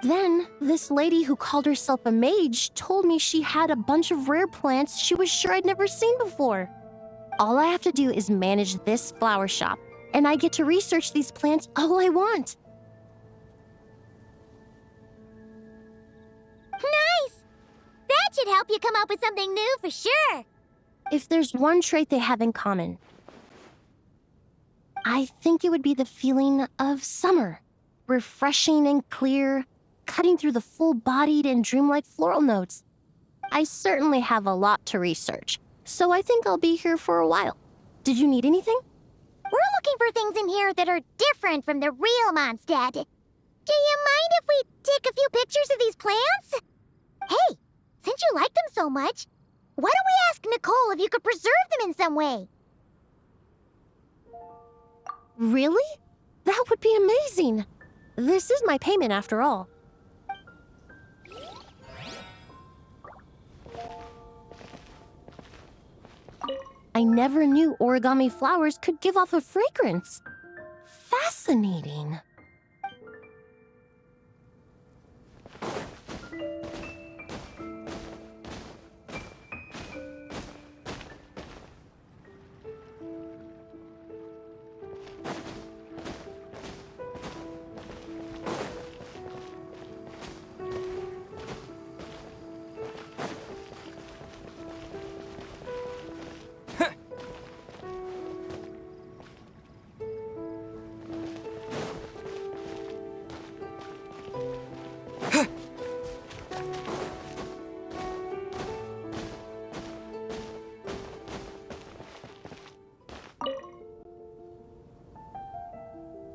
Then, this lady who called herself a mage told me she had a bunch of rare plants she was sure I'd never seen before. All I have to do is manage this flower shop, and I get to research these plants all I want. Nice! That should help you come up with something new for sure. If there's one trait they have in common, I think it would be the feeling of summer. Refreshing and clear, cutting through the full-bodied and dreamlike floral notes. I certainly have a lot to research, so I think I'll be here for a while. Did you need anything? We're looking for things in here that are different from the real Monstadt. Do you mind if we take a few pictures of these plants? Hey, since you like them so much, why don't we ask Nicole if you could preserve them in some way? Really? That would be amazing. This is my payment after all. I never knew origami flowers could give off a fragrance. Fascinating.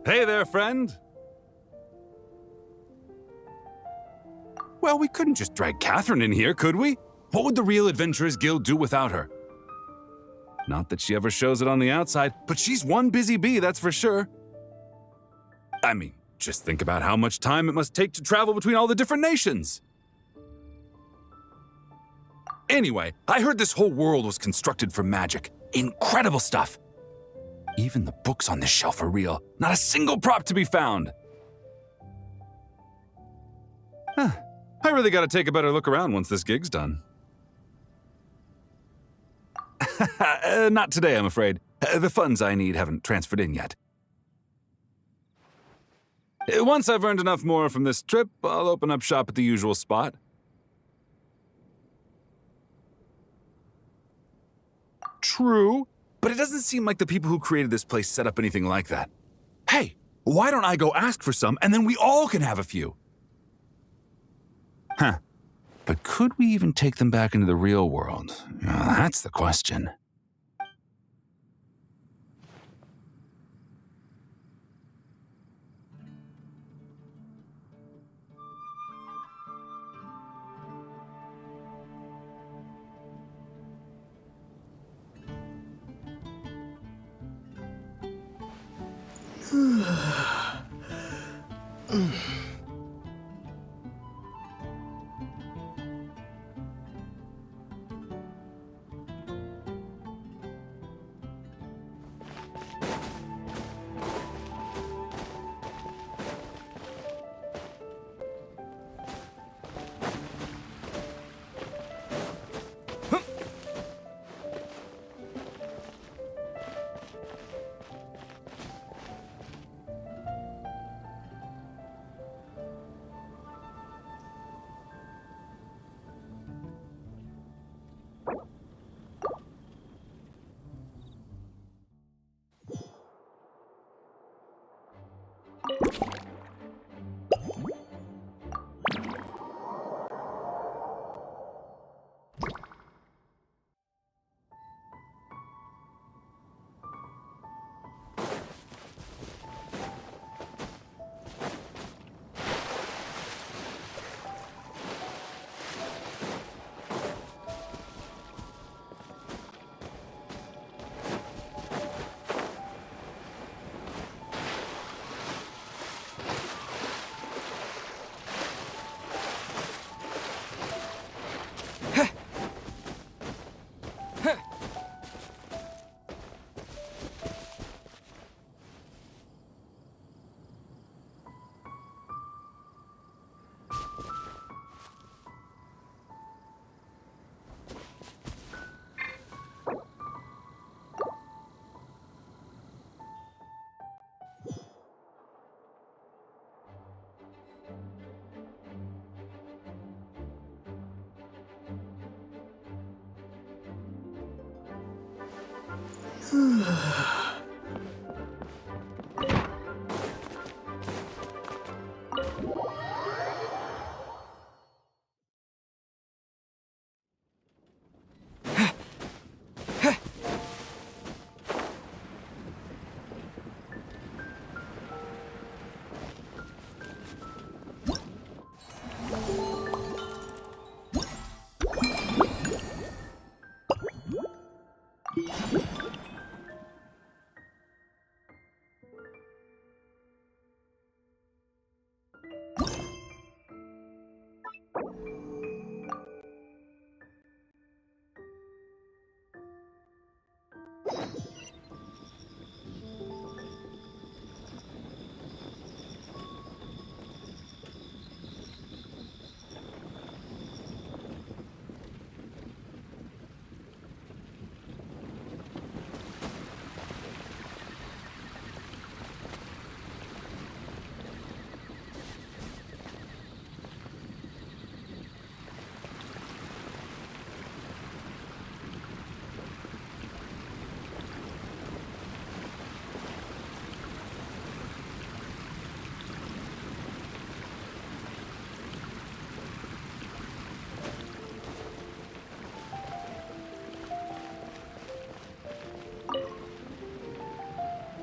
Hey there, friend. Well, we couldn't just drag Catherine in here, could we? What would the Real Adventurers Guild do without her? Not that she ever shows it on the outside, but she's one busy bee, that's for sure. I mean, just think about how much time it must take to travel between all the different nations. Anyway, I heard this whole world was constructed from magic. Incredible stuff. Even the books on this shelf are real. Not a single prop to be found. Huh. I really gotta take a better look around once this gig's done. Not today, I'm afraid. The funds I need haven't transferred in yet. Once I've earned enough more from this trip, I'll open up shop at the usual spot. True, but it doesn't seem like the people who created this place set up anything like that. Hey, why don't I go ask for some, and then we all can have a few? Huh. But could we even take them back into the real world? That's the question.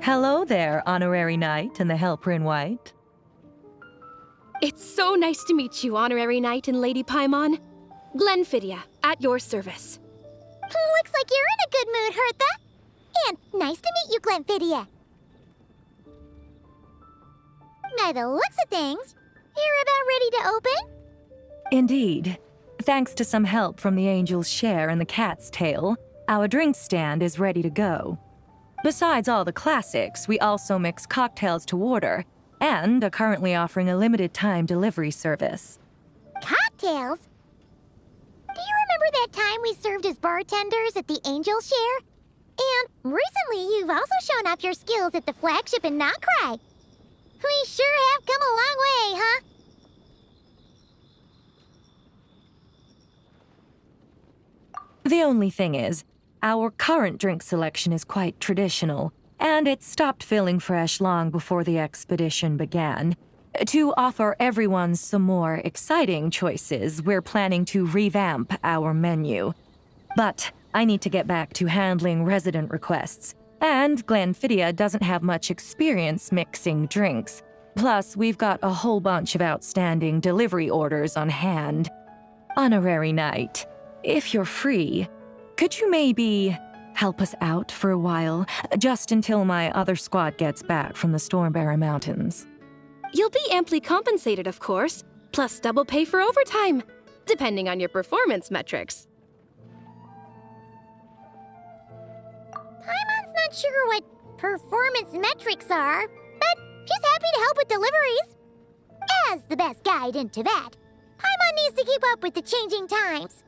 Hello there, Honorary Knight and the Helper in White. It's so nice to meet you, Honorary Knight and Lady Paimon. Glenfidia, at your service. Looks like you're in a good mood, Hertha. And nice to meet you, Glenfidia. By the looks of things, you're about ready to open? Indeed. Thanks to some help from the angel's share and the cat's tail, our drink stand is ready to go. Besides all the classics, we also mix cocktails to order, and are currently offering a limited-time delivery service. Cocktails? Do you remember that time we served as bartenders at the Angel Share? And recently you've also shown off your skills at the flagship in Nocry. We sure have come a long way, huh? The only thing is, our current drink selection is quite traditional, and it stopped feeling fresh long before the expedition began. To offer everyone some more exciting choices, we're planning to revamp our menu. But I need to get back to handling resident requests, and Glenfidia doesn't have much experience mixing drinks. Plus, we've got a whole bunch of outstanding delivery orders on hand. Honorary Knight, if you're free, could you maybe help us out for a while, just until my other squad gets back from the Stormbearer Mountains? You'll be amply compensated, of course, plus double pay for overtime, depending on your performance metrics. Paimon's not sure what performance metrics are, but she's happy to help with deliveries. As the best guide into that, Paimon needs to keep up with the changing times.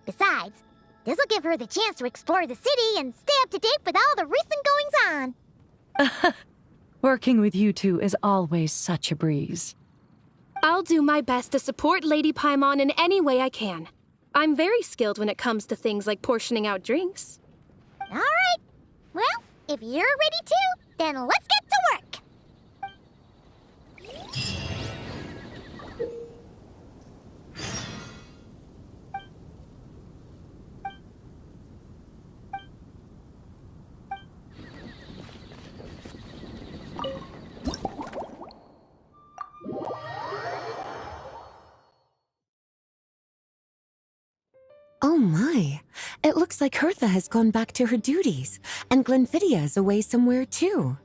Besides, this'll give her the chance to explore the city and stay up to date with all the recent goings-on. Working with you two is always such a breeze. I'll do my best to support Lady Paimon in any way I can. I'm very skilled when it comes to things like portioning out drinks. All right. Well, if you're ready too, then let's get to work. Oh my, it looks like Hertha has gone back to her duties, and Glenfidia is away somewhere too.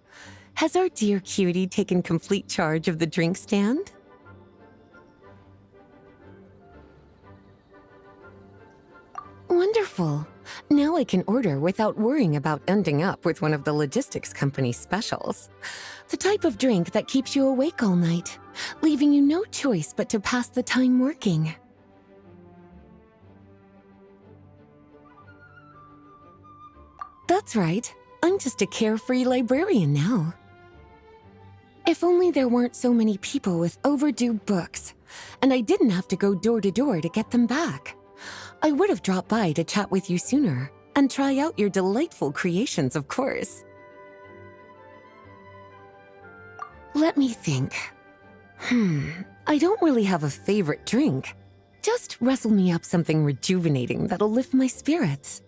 Has our dear cutie taken complete charge of the drink stand? Wonderful. Now I can order without worrying about ending up with one of the logistics company's specials. The type of drink that keeps you awake all night, leaving you no choice but to pass the time working. That's right. I'm just a carefree librarian now. If only there weren't so many people with overdue books, and I didn't have to go door to door to get them back. I would have dropped by to chat with you sooner, and try out your delightful creations, of course. Let me think. I don't really have a favorite drink. Just wrestle me up something rejuvenating that'll lift my spirits.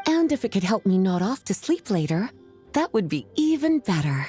And if it could help me nod off to sleep later, that would be even better.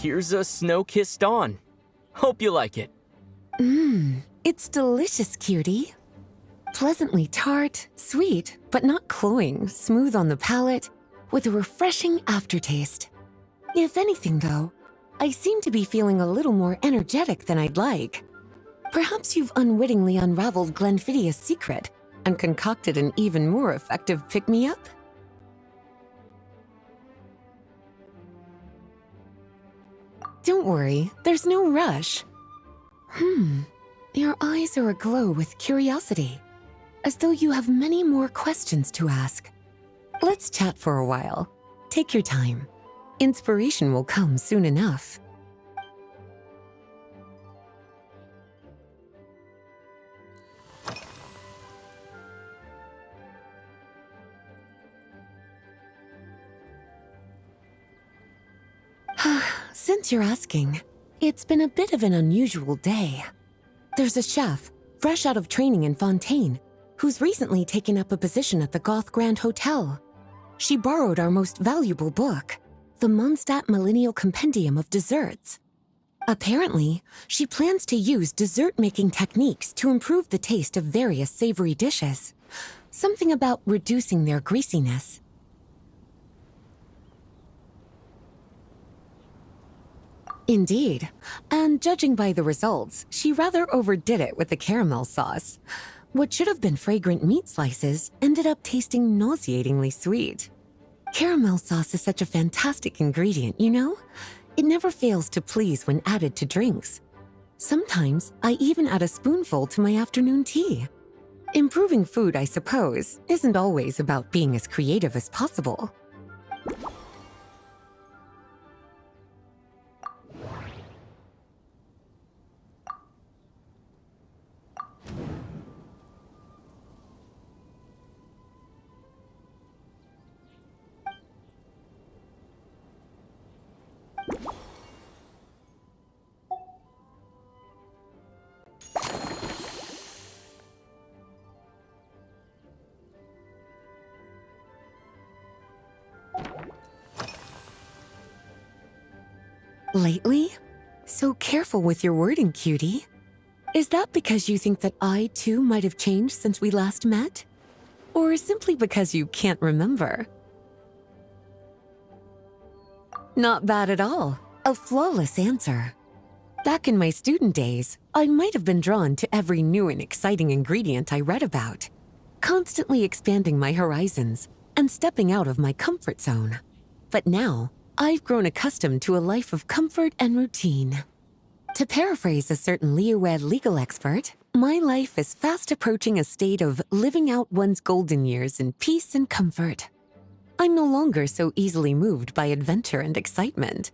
here's a snow-kissed dawn. Hope you like it. It's delicious, cutie. Pleasantly tart, sweet, but not cloying, smooth on the palate, with a refreshing aftertaste. If anything, though, I seem to be feeling a little more energetic than I'd like. Perhaps you've unwittingly unraveled Glenfiddia's secret and concocted an even more effective pick-me-up? Don't worry, there's no rush. Your eyes are aglow with curiosity, as though you have many more questions to ask. Let's chat for a while. Take your time. Inspiration will come soon enough. Since you're asking, it's been a bit of an unusual day. There's a chef, fresh out of training in Fontaine, who's recently taken up a position at the Goth Grand Hotel. She borrowed our most valuable book, the Monstadt Millennial Compendium of Desserts. Apparently, she plans to use dessert-making techniques to improve the taste of various savory dishes. Something about reducing their greasiness. Indeed, and judging by the results, she rather overdid it with the caramel sauce. What should have been fragrant meat slices ended up tasting nauseatingly sweet. Caramel sauce is such a fantastic ingredient, you know? It never fails to please when added to drinks. Sometimes I even add a spoonful to my afternoon tea. Improving food, I suppose, isn't always about being as creative as possible. Lately? So careful with your wording, cutie. Is that because you think that I, too, might have changed since we last met? Or simply because you can't remember? Not bad at all. A flawless answer. Back in my student days, I might have been drawn to every new and exciting ingredient I read about, constantly expanding my horizons and stepping out of my comfort zone. But now, I've grown accustomed to a life of comfort and routine. To paraphrase a certain Leo-Ed legal expert, my life is fast approaching a state of living out one's golden years in peace and comfort. I'm no longer so easily moved by adventure and excitement.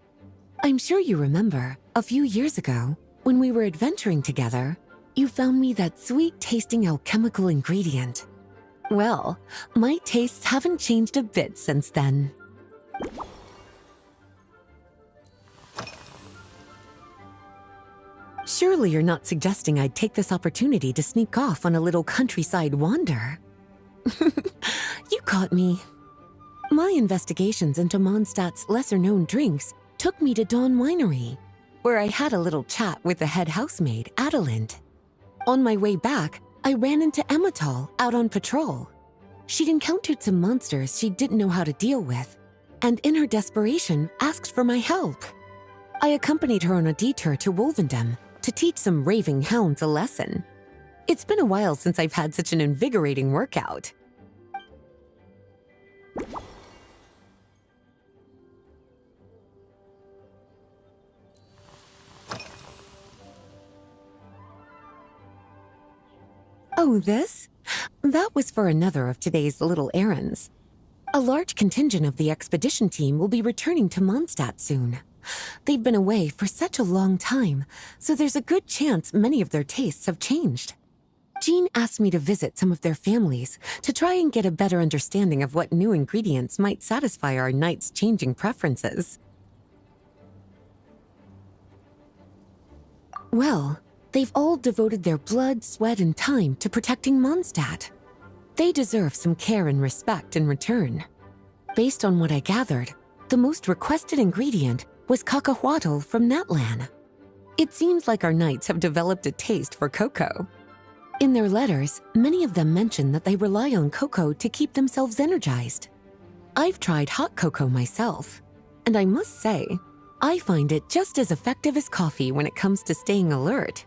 I'm sure you remember, a few years ago, when we were adventuring together, you found me that sweet-tasting alchemical ingredient. Well, my tastes haven't changed a bit since then. Surely you're not suggesting I'd take this opportunity to sneak off on a little countryside wander. You caught me. My investigations into Mondstadt's lesser-known drinks took me to Dawn Winery, where I had a little chat with the head housemaid, Adelind. On my way back, I ran into Emmetall out on patrol. She'd encountered some monsters she didn't know how to deal with, and in her desperation, asked for my help. I accompanied her on a detour to Wolvendom to teach some raving hounds a lesson. It's been a while since I've had such an invigorating workout. Oh, this? That was for another of today's little errands. A large contingent of the expedition team will be returning to Monstadt soon. They've been away for such a long time, so there's a good chance many of their tastes have changed. Jean asked me to visit some of their families to try and get a better understanding of what new ingredients might satisfy our knights' changing preferences. Well, they've all devoted their blood, sweat, and time to protecting Monstadt. They deserve some care and respect in return. Based on what I gathered, the most requested ingredient was cacahuatl from Natlan. It seems like our knights have developed a taste for cocoa. In their letters, many of them mention that they rely on cocoa to keep themselves energized. I've tried hot cocoa myself, and I must say, I find it just as effective as coffee when it comes to staying alert.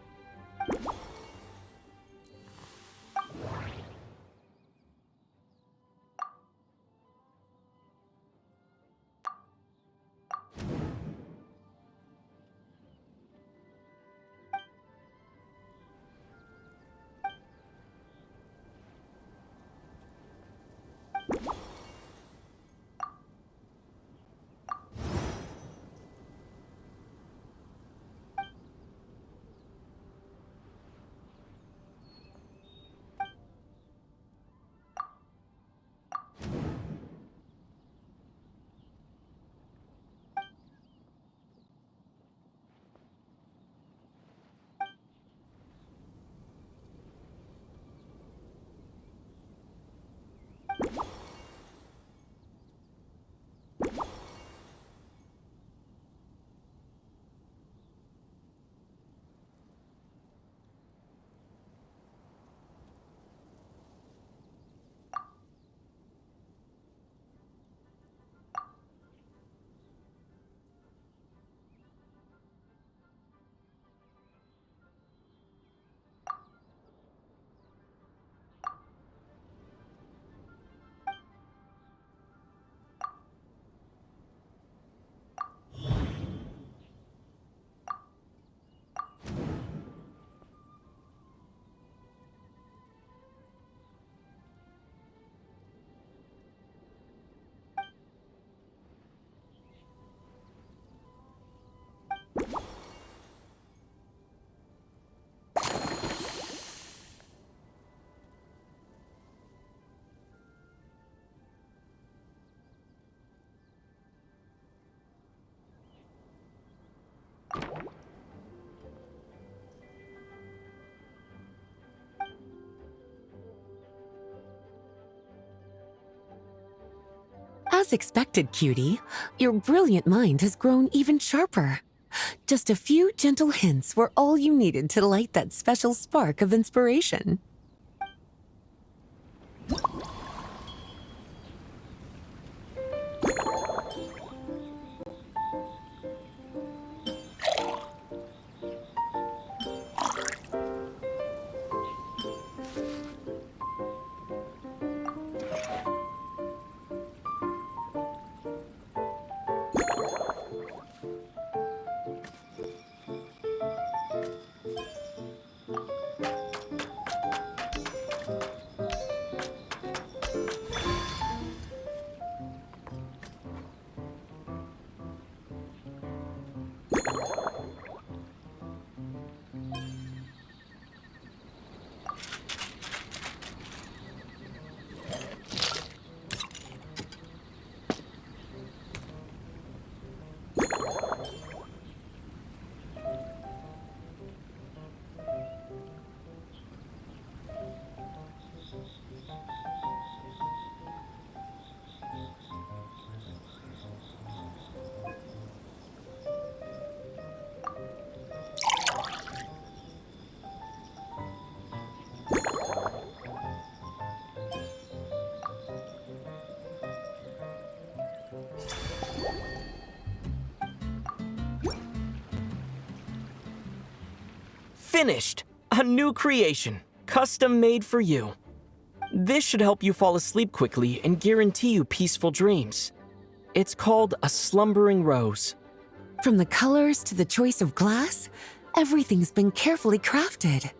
As expected, cutie, your brilliant mind has grown even sharper. Just a few gentle hints were all you needed to light that special spark of inspiration. Finished! A new creation, custom made for you. This should help you fall asleep quickly and guarantee you peaceful dreams. It's called a slumbering rose. From the colors to the choice of glass, everything's been carefully crafted.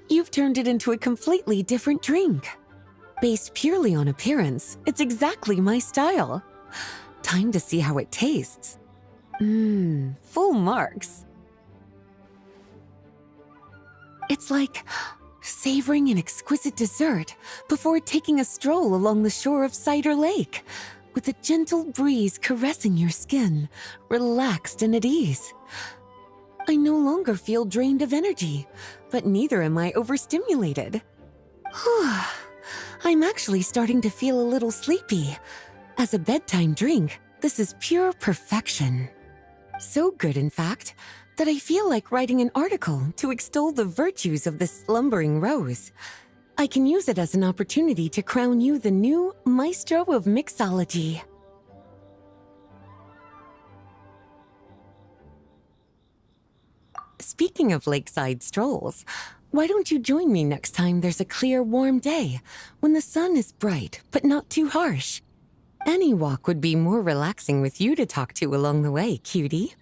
You've turned it into a completely different drink. Based purely on appearance, it's exactly my style. Time to see how it tastes. Full marks. It's like savoring an exquisite dessert before taking a stroll along the shore of Cider Lake, with a gentle breeze caressing your skin, relaxed and at ease. I no longer feel drained of energy, but neither am I overstimulated. I'm actually starting to feel a little sleepy. As a bedtime drink, this is pure perfection. So good, in fact, that I feel like writing an article to extol the virtues of the slumbering rose. I can use it as an opportunity to crown you the new Maestro of Mixology. Speaking of lakeside strolls, why don't you join me next time there's a clear, warm day, when the sun is bright but not too harsh? Any walk would be more relaxing with you to talk to along the way, cutie.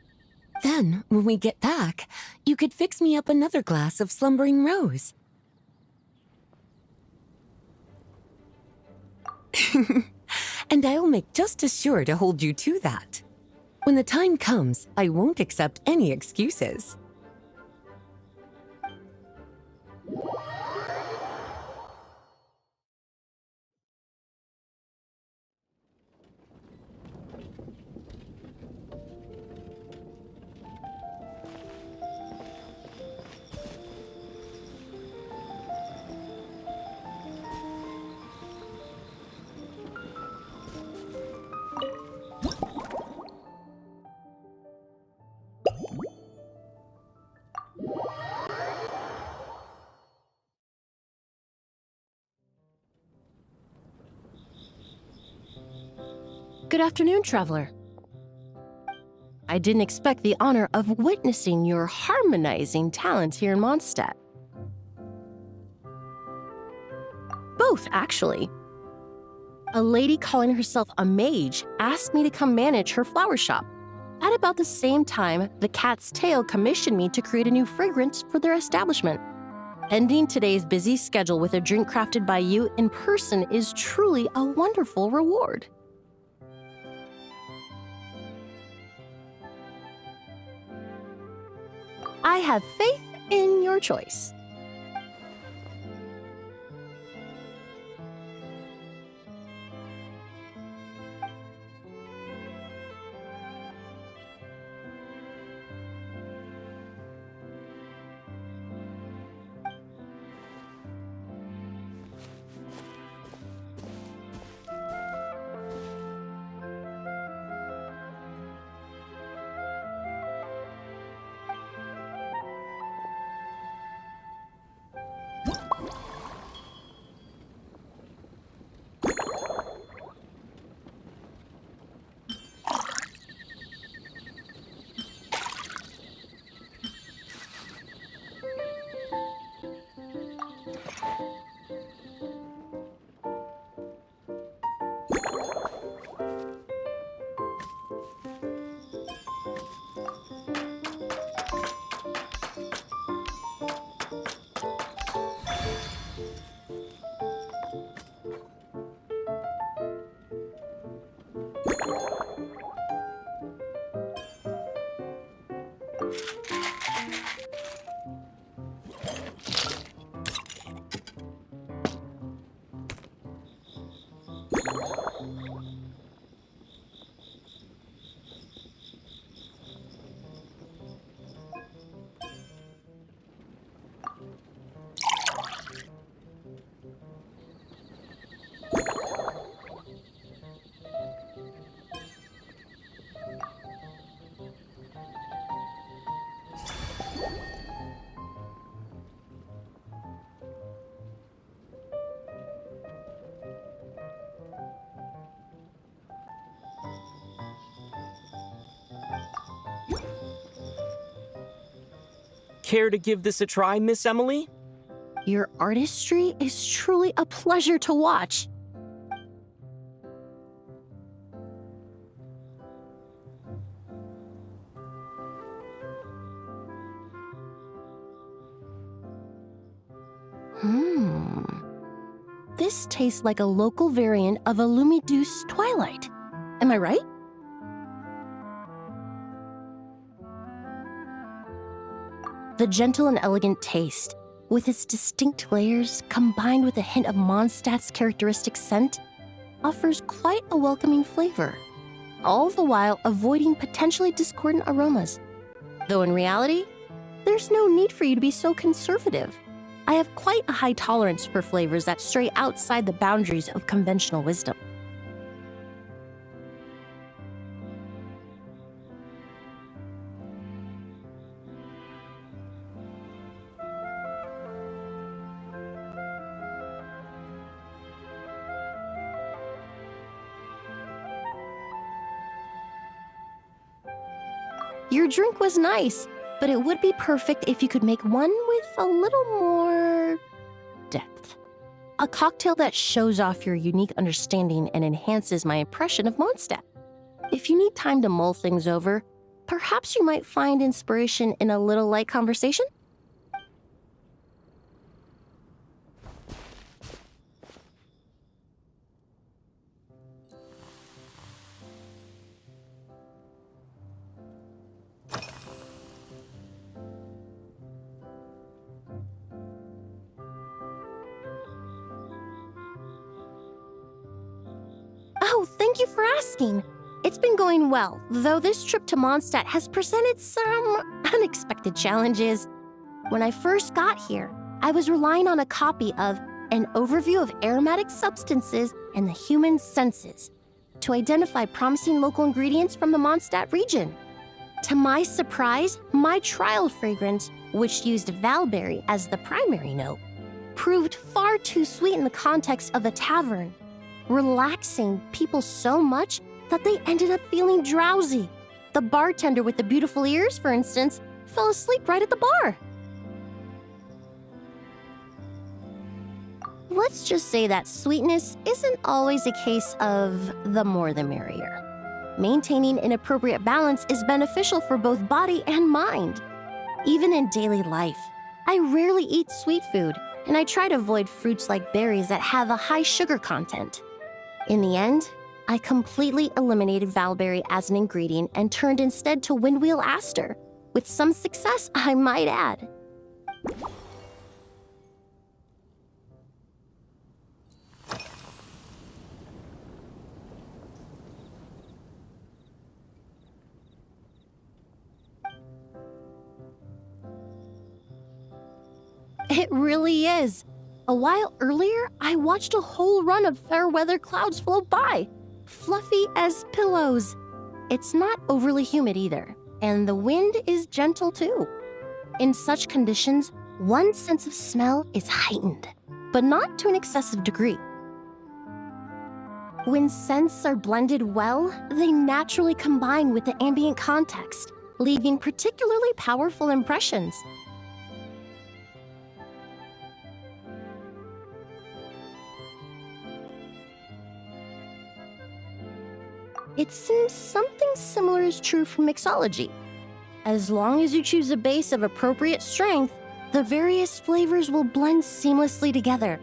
Then, when we get back, you could fix me up another glass of slumbering rose. And I'll make just as sure to hold you to that. When the time comes, I won't accept any excuses. Good afternoon, traveler. I didn't expect the honor of witnessing your harmonizing talents here in Monstadt. Both, actually. A lady calling herself a mage asked me to come manage her flower shop. At about the same time, the Cat's Tail commissioned me to create a new fragrance for their establishment. Ending today's busy schedule with a drink crafted by you in person is truly a wonderful reward. I have faith in your choice. Care to give this a try, Miss Emily? Your artistry is truly a pleasure to watch. This tastes like a local variant of a Lumiduce Twilight. Am I right? The gentle and elegant taste, with its distinct layers combined with a hint of Mondstadt's characteristic scent, offers quite a welcoming flavor, all the while avoiding potentially discordant aromas. Though in reality, there's no need for you to be so conservative. I have quite a high tolerance for flavors that stray outside the boundaries of conventional wisdom. Your drink was nice, but it would be perfect if you could make one with a little more depth. A cocktail that shows off your unique understanding and enhances my impression of Monstadt. If you need time to mull things over, perhaps you might find inspiration in a little light conversation? Oh, thank you for asking. It's been going well, though this trip to Monstadt has presented some unexpected challenges. When I first got here, I was relying on a copy of An Overview of Aromatic Substances and the Human Senses to identify promising local ingredients from the Monstadt region. To my surprise, my trial fragrance, which used valberry as the primary note, proved far too sweet in the context of a tavern, relaxing people so much that they ended up feeling drowsy. The bartender with the beautiful ears, for instance, fell asleep right at the bar. Let's just say that sweetness isn't always a case of the more the merrier. Maintaining an appropriate balance is beneficial for both body and mind. Even in daily life, I rarely eat sweet food, and I try to avoid fruits like berries that have a high sugar content. In the end, I completely eliminated valberry as an ingredient and turned instead to windwheel aster, with some success, I might add. It really is. A while earlier, I watched a whole run of fair weather clouds float by, fluffy as pillows. It's not overly humid either, and the wind is gentle too. In such conditions, one's sense of smell is heightened, but not to an excessive degree. When scents are blended well, they naturally combine with the ambient context, leaving particularly powerful impressions. It seems something similar is true for mixology. As long as you choose a base of appropriate strength, the various flavors will blend seamlessly together.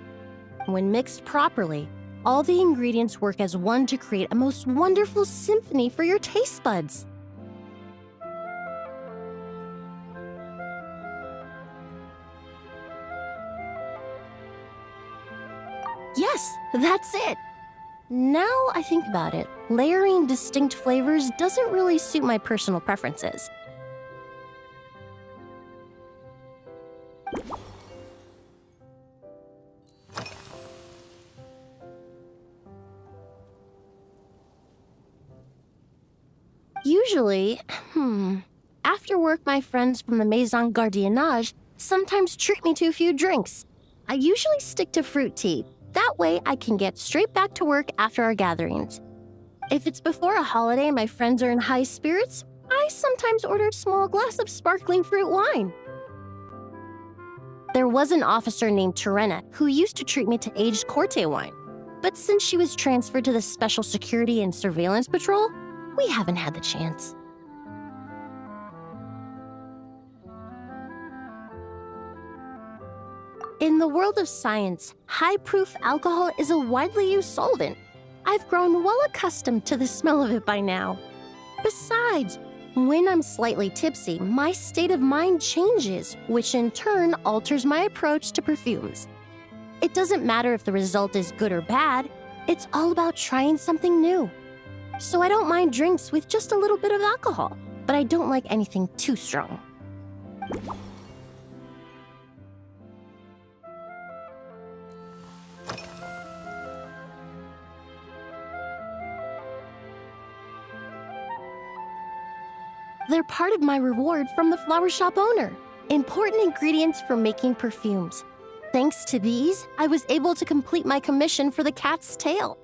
When mixed properly, all the ingredients work as one to create a most wonderful symphony for your taste buds. Yes, that's it. Now I think about it, layering distinct flavors doesn't really suit my personal preferences. Usually, after work my friends from the Maison Gardiennage sometimes treat me to a few drinks. I usually stick to fruit tea. That way, I can get straight back to work after our gatherings. If it's before a holiday and my friends are in high spirits, I sometimes order a small glass of sparkling fruit wine. There was an officer named Terena who used to treat me to aged Corte wine. But since she was transferred to the Special Security and Surveillance Patrol, we haven't had the chance. In the world of science, high-proof alcohol is a widely used solvent. I've grown well accustomed to the smell of it by now. Besides, when I'm slightly tipsy, my state of mind changes, which in turn alters my approach to perfumes. It doesn't matter if the result is good or bad, it's all about trying something new. So I don't mind drinks with just a little bit of alcohol, but I don't like anything too strong. They're part of my reward from the flower shop owner. Important ingredients for making perfumes. Thanks to these, I was able to complete my commission for the cat's tail.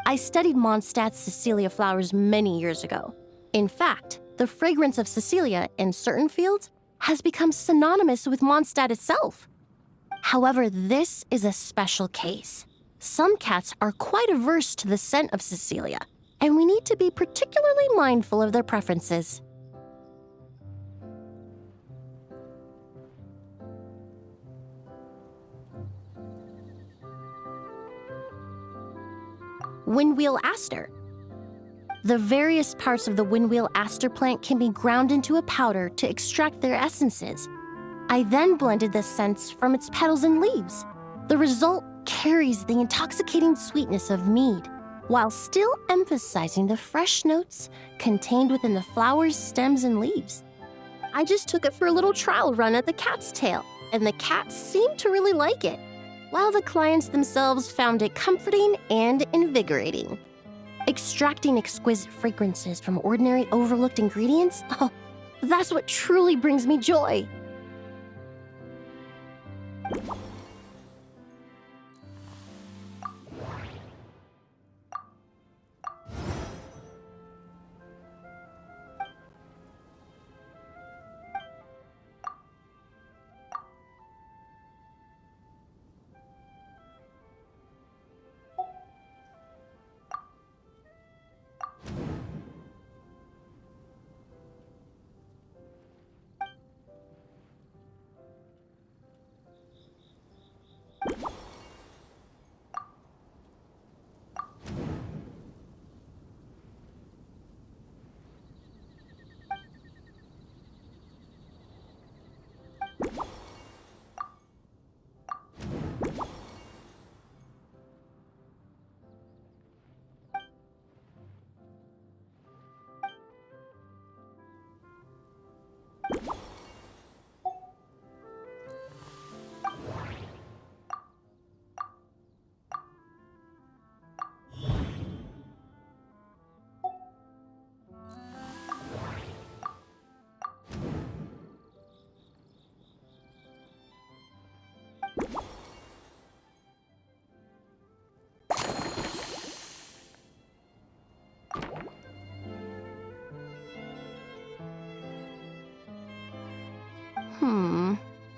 I studied Monstadt's Cecilia flowers many years ago. In fact, the fragrance of Cecilia in certain fields has become synonymous with Mondstadt itself. However, this is a special case. Some cats are quite averse to the scent of Cecilia, and we need to be particularly mindful of their preferences. Windwheel aster. The various parts of the windwheel aster plant can be ground into a powder to extract their essences. I then blended the scents from its petals and leaves. The result carries the intoxicating sweetness of mead, while still emphasizing the fresh notes contained within the flowers, stems, and leaves. I just took it for a little trial run at the cat's tail, and the cats seemed to really like it, while the clients themselves found it comforting and invigorating. Extracting exquisite fragrances from ordinary overlooked ingredients, oh, that's what truly brings me joy.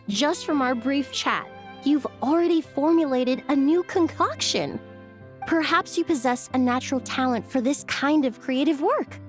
Just from our brief chat, you've already formulated a new concoction. Perhaps you possess a natural talent for this kind of creative work.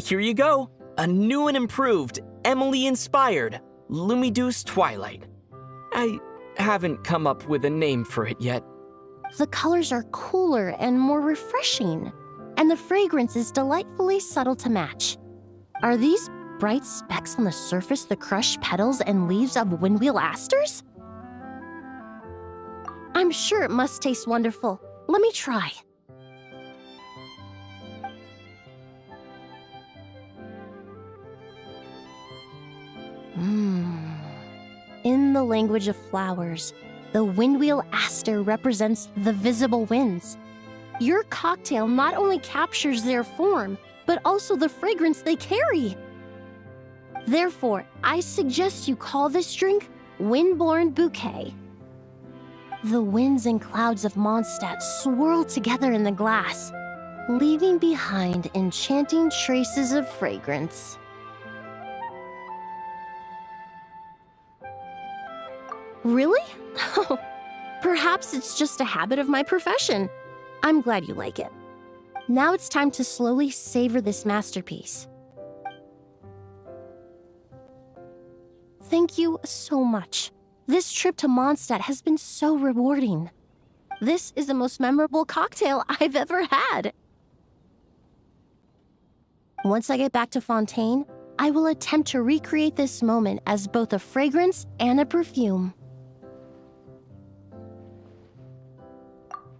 Here you go. A new and improved, Emily-inspired Lumideuse Twilight. I haven't come up with a name for it yet. The colors are cooler and more refreshing, and the fragrance is delightfully subtle to match. Are these bright specks on the surface the crushed petals and leaves of windwheel asters? I'm sure it must taste wonderful. Let me try. In the language of flowers, the windwheel aster represents the visible winds. Your cocktail not only captures their form, but also the fragrance they carry. Therefore, I suggest you call this drink Windborne Bouquet. The winds and clouds of Mondstadt swirl together in the glass, leaving behind enchanting traces of fragrance. Really? Perhaps it's just a habit of my profession. I'm glad you like it. Now it's time to slowly savor this masterpiece. Thank you so much. This trip to Monstadt has been so rewarding. This is the most memorable cocktail I've ever had. Once I get back to Fontaine, I will attempt to recreate this moment as both a fragrance and a perfume.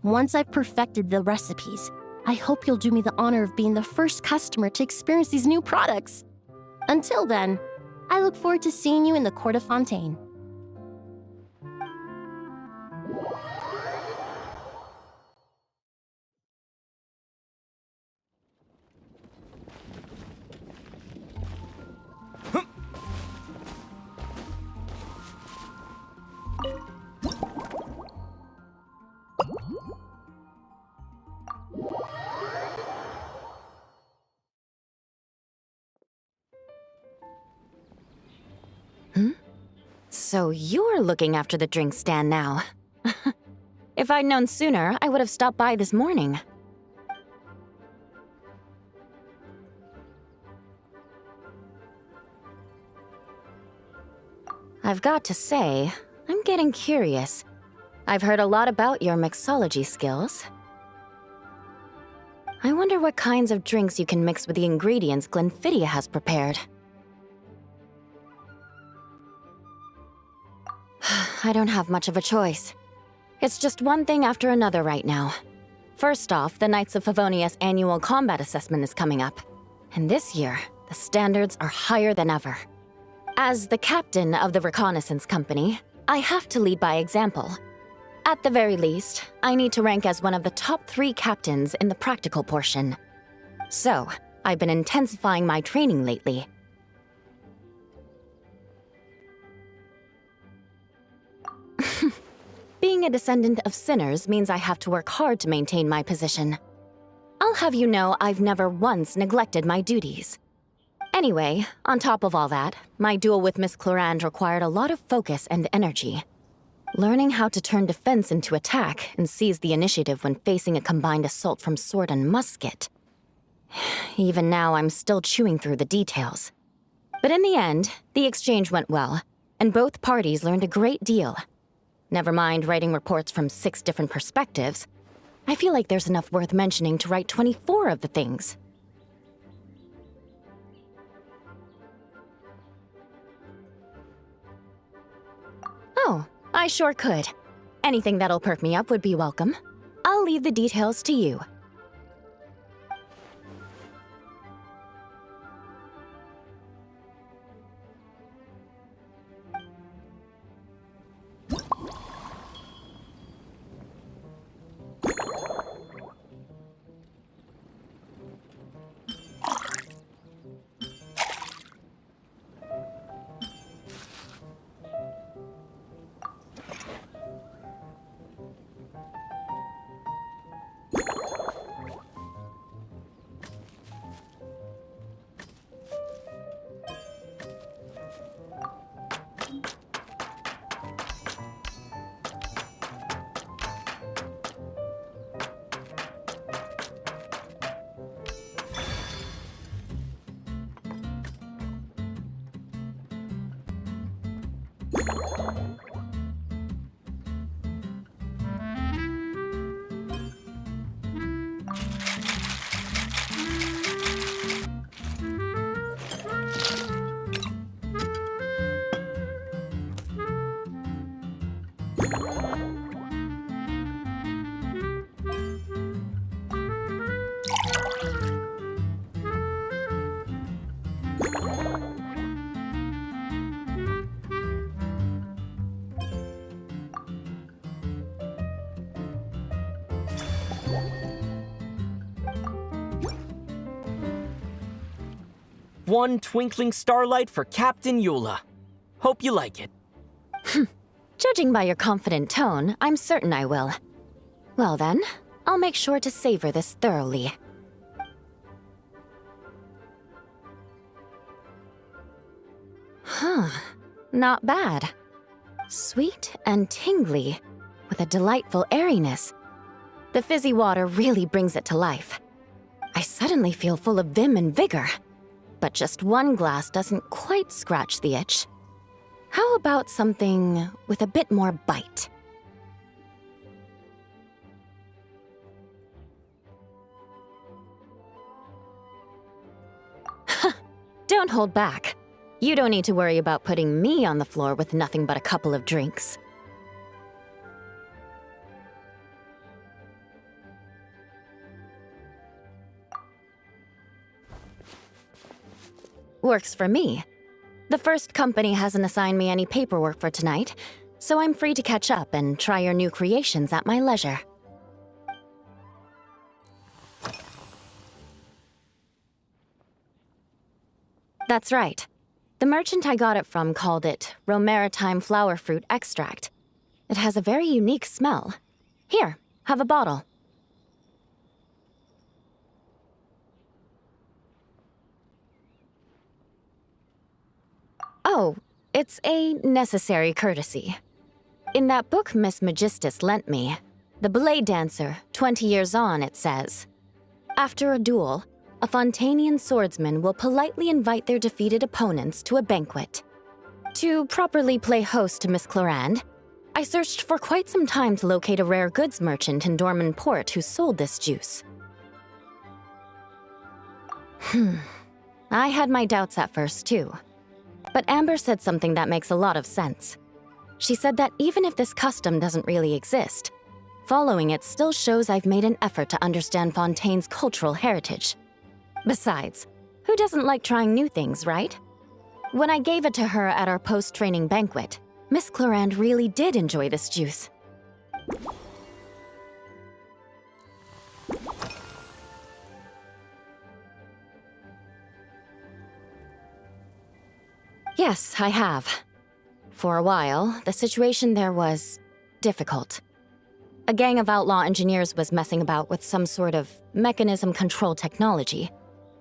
Once I've perfected the recipes, I hope you'll do me the honor of being the first customer to experience these new products. Until then, I look forward to seeing you in the Court of Fontaine. So you're looking after the drink stand now. If I'd known sooner, I would have stopped by this morning. I've got to say, I'm getting curious. I've heard a lot about your mixology skills. I wonder what kinds of drinks you can mix with the ingredients Glenfiddich has prepared. I don't have much of a choice. It's just one thing after another right now. First off, the Knights of Favonius annual combat assessment is coming up. And this year, the standards are higher than ever. As the captain of the reconnaissance company, I have to lead by example. At the very least, I need to rank as one of the top 3 captains in the practical portion. So, I've been intensifying my training lately. Being a descendant of sinners means I have to work hard to maintain my position. I'll have you know I've never once neglected my duties. Anyway, on top of all that, my duel with Miss Clorand required a lot of focus and energy. Learning how to turn defense into attack and seize the initiative when facing a combined assault from sword and musket. Even now, I'm still chewing through the details. But in the end, the exchange went well, and both parties learned a great deal. Never mind writing reports from 6 different perspectives. I feel like there's enough worth mentioning to write 24 of the things. Oh, I sure could. Anything that'll perk me up would be welcome. I'll leave the details to you. One twinkling starlight for Captain Eula. Hope you like it. Judging by your confident tone, I'm certain I will. Well then, I'll make sure to savor this thoroughly. Huh, not bad. Sweet and tingly, with a delightful airiness. The fizzy water really brings it to life. I suddenly feel full of vim and vigor. But just one glass doesn't quite scratch the itch. How about something with a bit more bite? Don't hold back. You don't need to worry about putting me on the floor with nothing but a couple of drinks. Works for me. The first company hasn't assigned me any paperwork for tonight, so I'm free to catch up and try your new creations at my leisure. That's right. The merchant I got it from called it Romaritime Flower Fruit Extract. It has a very unique smell. Here, have a bottle. Oh, it's a necessary courtesy. In that book Miss Magistus lent me, The Blade Dancer, 20 Years On, it says, after a duel, a Fontanian swordsman will politely invite their defeated opponents to a banquet. To properly play host to Miss Clorand, I searched for quite some time to locate a rare goods merchant in Dorman Port who sold this juice. I had my doubts at first, too. But Amber said something that makes a lot of sense. She said that even if this custom doesn't really exist, following it still shows I've made an effort to understand Fontaine's cultural heritage. Besides, who doesn't like trying new things, right? When I gave it to her at our post-training banquet, Miss Clorand really did enjoy this juice. Yes, I have. For a while, the situation there was difficult. A gang of outlaw engineers was messing about with some sort of mechanism control technology,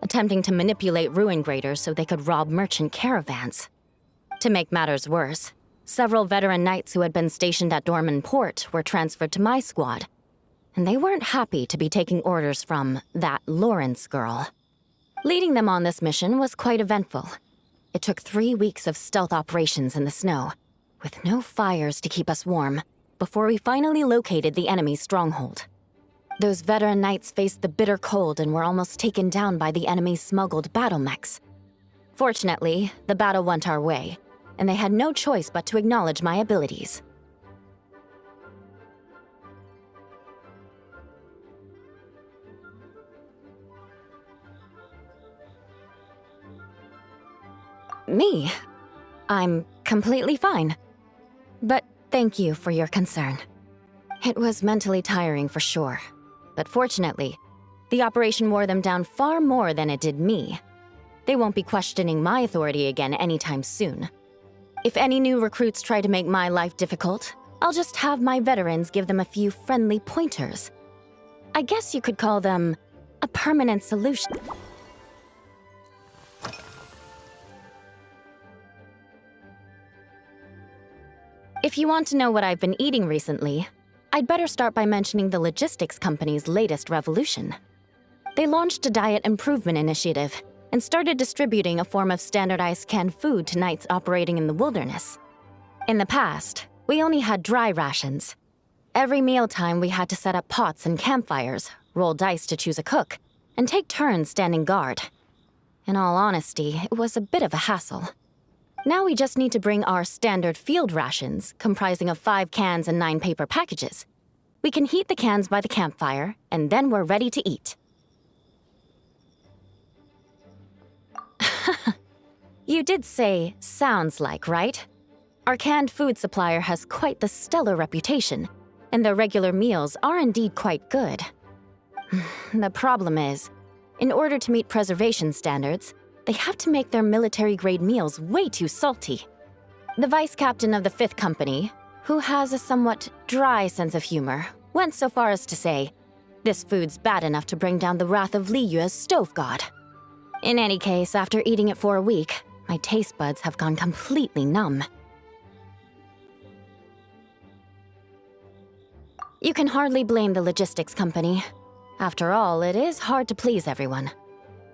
attempting to manipulate ruin graders so they could rob merchant caravans. To make matters worse, several veteran knights who had been stationed at Dorman Port were transferred to my squad, and they weren't happy to be taking orders from that Lawrence girl. Leading them on this mission was quite eventful. It took 3 weeks of stealth operations in the snow, with no fires to keep us warm, before we finally located the enemy's stronghold. Those veteran knights faced the bitter cold and were almost taken down by the enemy's smuggled battle mechs. Fortunately, the battle went our way, and they had no choice but to acknowledge my abilities. Me? I'm completely fine. But thank you for your concern. It was mentally tiring for sure. But fortunately, the operation wore them down far more than it did me. They won't be questioning my authority again anytime soon. If any new recruits try to make my life difficult, I'll just have my veterans give them a few friendly pointers. I guess you could call them a permanent solution. If you want to know what I've been eating recently, I'd better start by mentioning the logistics company's latest revolution. They launched a diet improvement initiative and started distributing a form of standardized canned food to knights operating in the wilderness. In the past, we only had dry rations. Every mealtime we had to set up pots and campfires, roll dice to choose a cook, and take turns standing guard. In all honesty, it was a bit of a hassle. Now we just need to bring our standard field rations, comprising of 5 cans and 9 paper packages. We can heat the cans by the campfire, and then we're ready to eat. You did say, sounds like, right? Our canned food supplier has quite the stellar reputation, and their regular meals are indeed quite good. The problem is, in order to meet preservation standards, they have to make their military-grade meals way too salty. The vice captain of the 5th Company, who has a somewhat dry sense of humor, went so far as to say, "This food's bad enough to bring down the wrath of Li Yue's stove god." In any case, after eating it for a week, my taste buds have gone completely numb. You can hardly blame the logistics company. After all, it is hard to please everyone.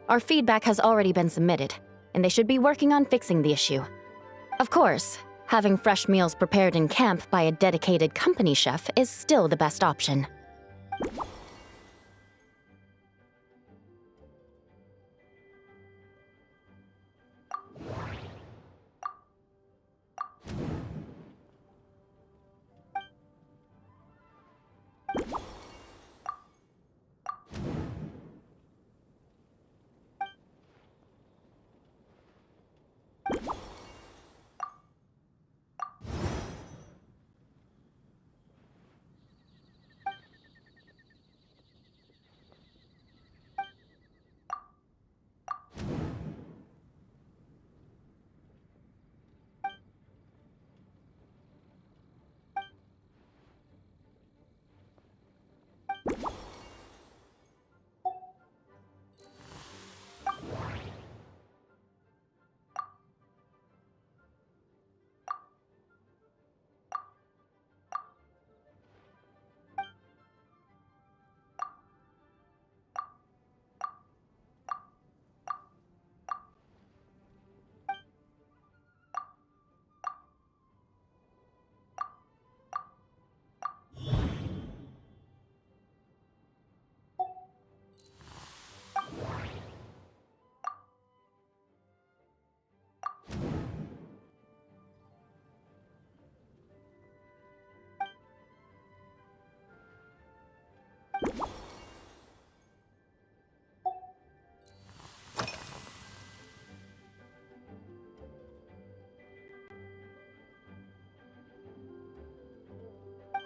Our feedback has already been submitted, and they should be working on fixing the issue. Of course, having fresh meals prepared in camp by a dedicated company chef is still the best option.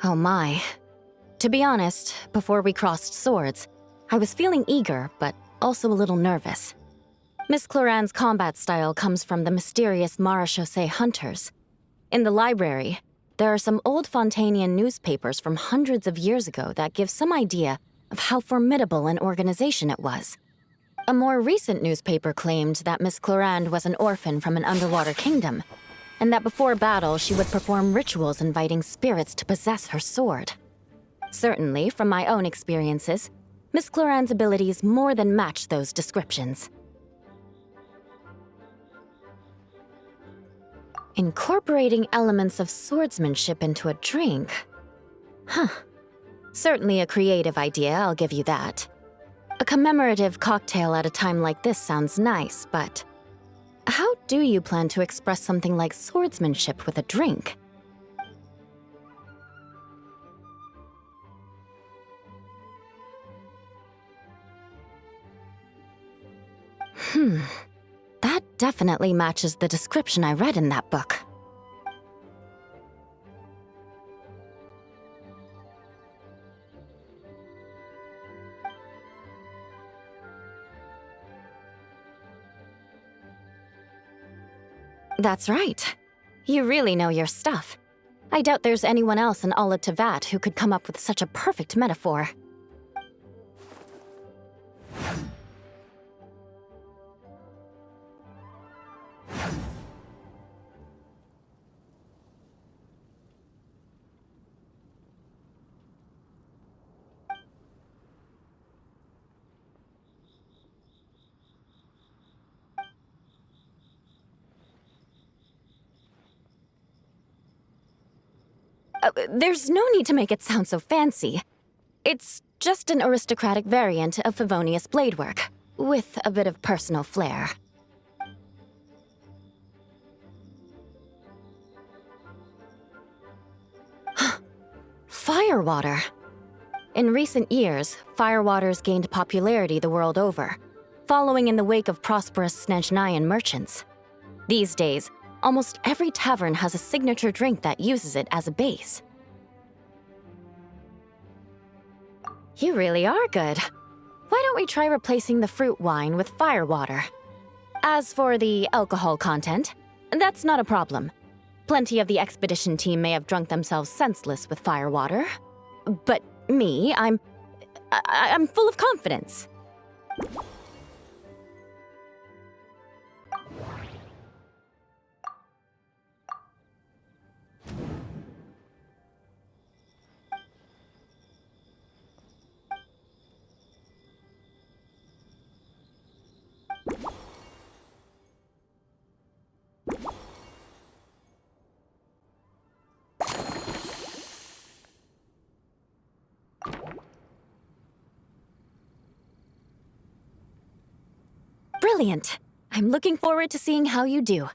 Oh my. To be honest, before we crossed swords, I was feeling eager, but also a little nervous. Miss Cloran's combat style comes from the mysterious Marechaussee hunters. In the library, there are some old Fontanian newspapers from hundreds of years ago that give some idea of how formidable an organization it was. A more recent newspaper claimed that Miss Cloran was an orphan from an underwater kingdom, and that before battle she would perform rituals inviting spirits to possess her sword. Certainly, from my own experiences, Miss Cloran's abilities more than match those descriptions. Incorporating elements of swordsmanship into a drink? Huh. Certainly a creative idea, I'll give you that. A commemorative cocktail at a time like this sounds nice, but how do you plan to express something like swordsmanship with a drink? That definitely matches the description I read in that book. That's right. You really know your stuff. I doubt there's anyone else in all of Tevat who could come up with such a perfect metaphor. There's no need to make it sound so fancy. It's just an aristocratic variant of Favonius bladework, with a bit of personal flair. Firewater. In recent years, firewaters gained popularity the world over, following in the wake of prosperous Snezhnayan merchants. These days, almost every tavern has a signature drink that uses it as a base. You really are good. Why don't we try replacing the fruit wine with firewater? As for the alcohol content, that's not a problem. Plenty of the expedition team may have drunk themselves senseless with firewater. But me, I'm full of confidence. Brilliant. I'm looking forward to seeing how you do.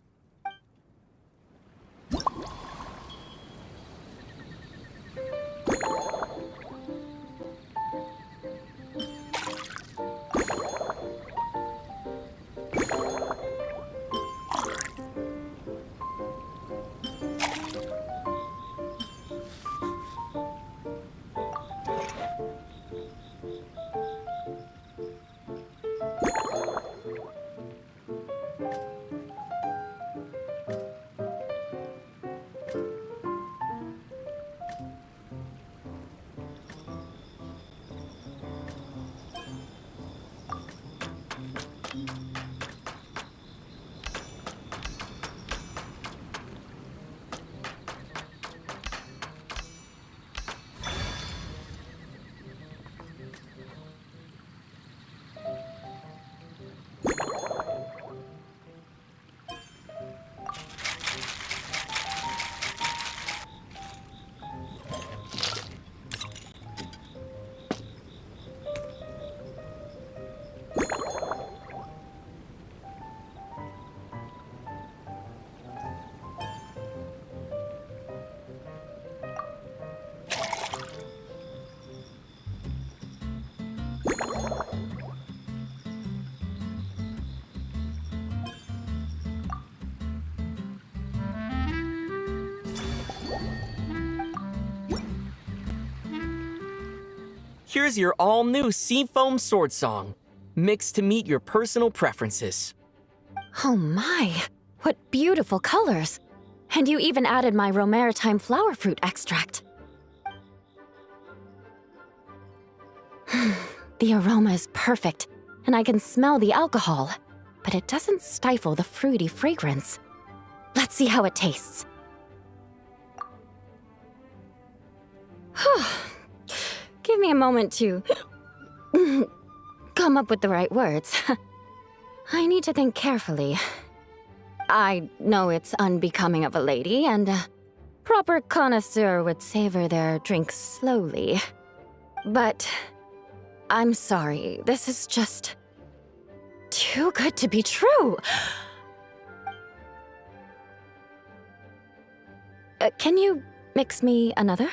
Here's your all-new Seafoam Sword Song, mixed to meet your personal preferences. Oh my, what beautiful colors! And you even added my Romaritime flower fruit extract. The aroma is perfect, and I can smell the alcohol, but it doesn't stifle the fruity fragrance. Let's see how it tastes. Give me a moment to come up with the right words. I need to think carefully. I know it's unbecoming of a lady, and a proper connoisseur would savor their drinks slowly. But I'm sorry, this is just too good to be true. Can you mix me another?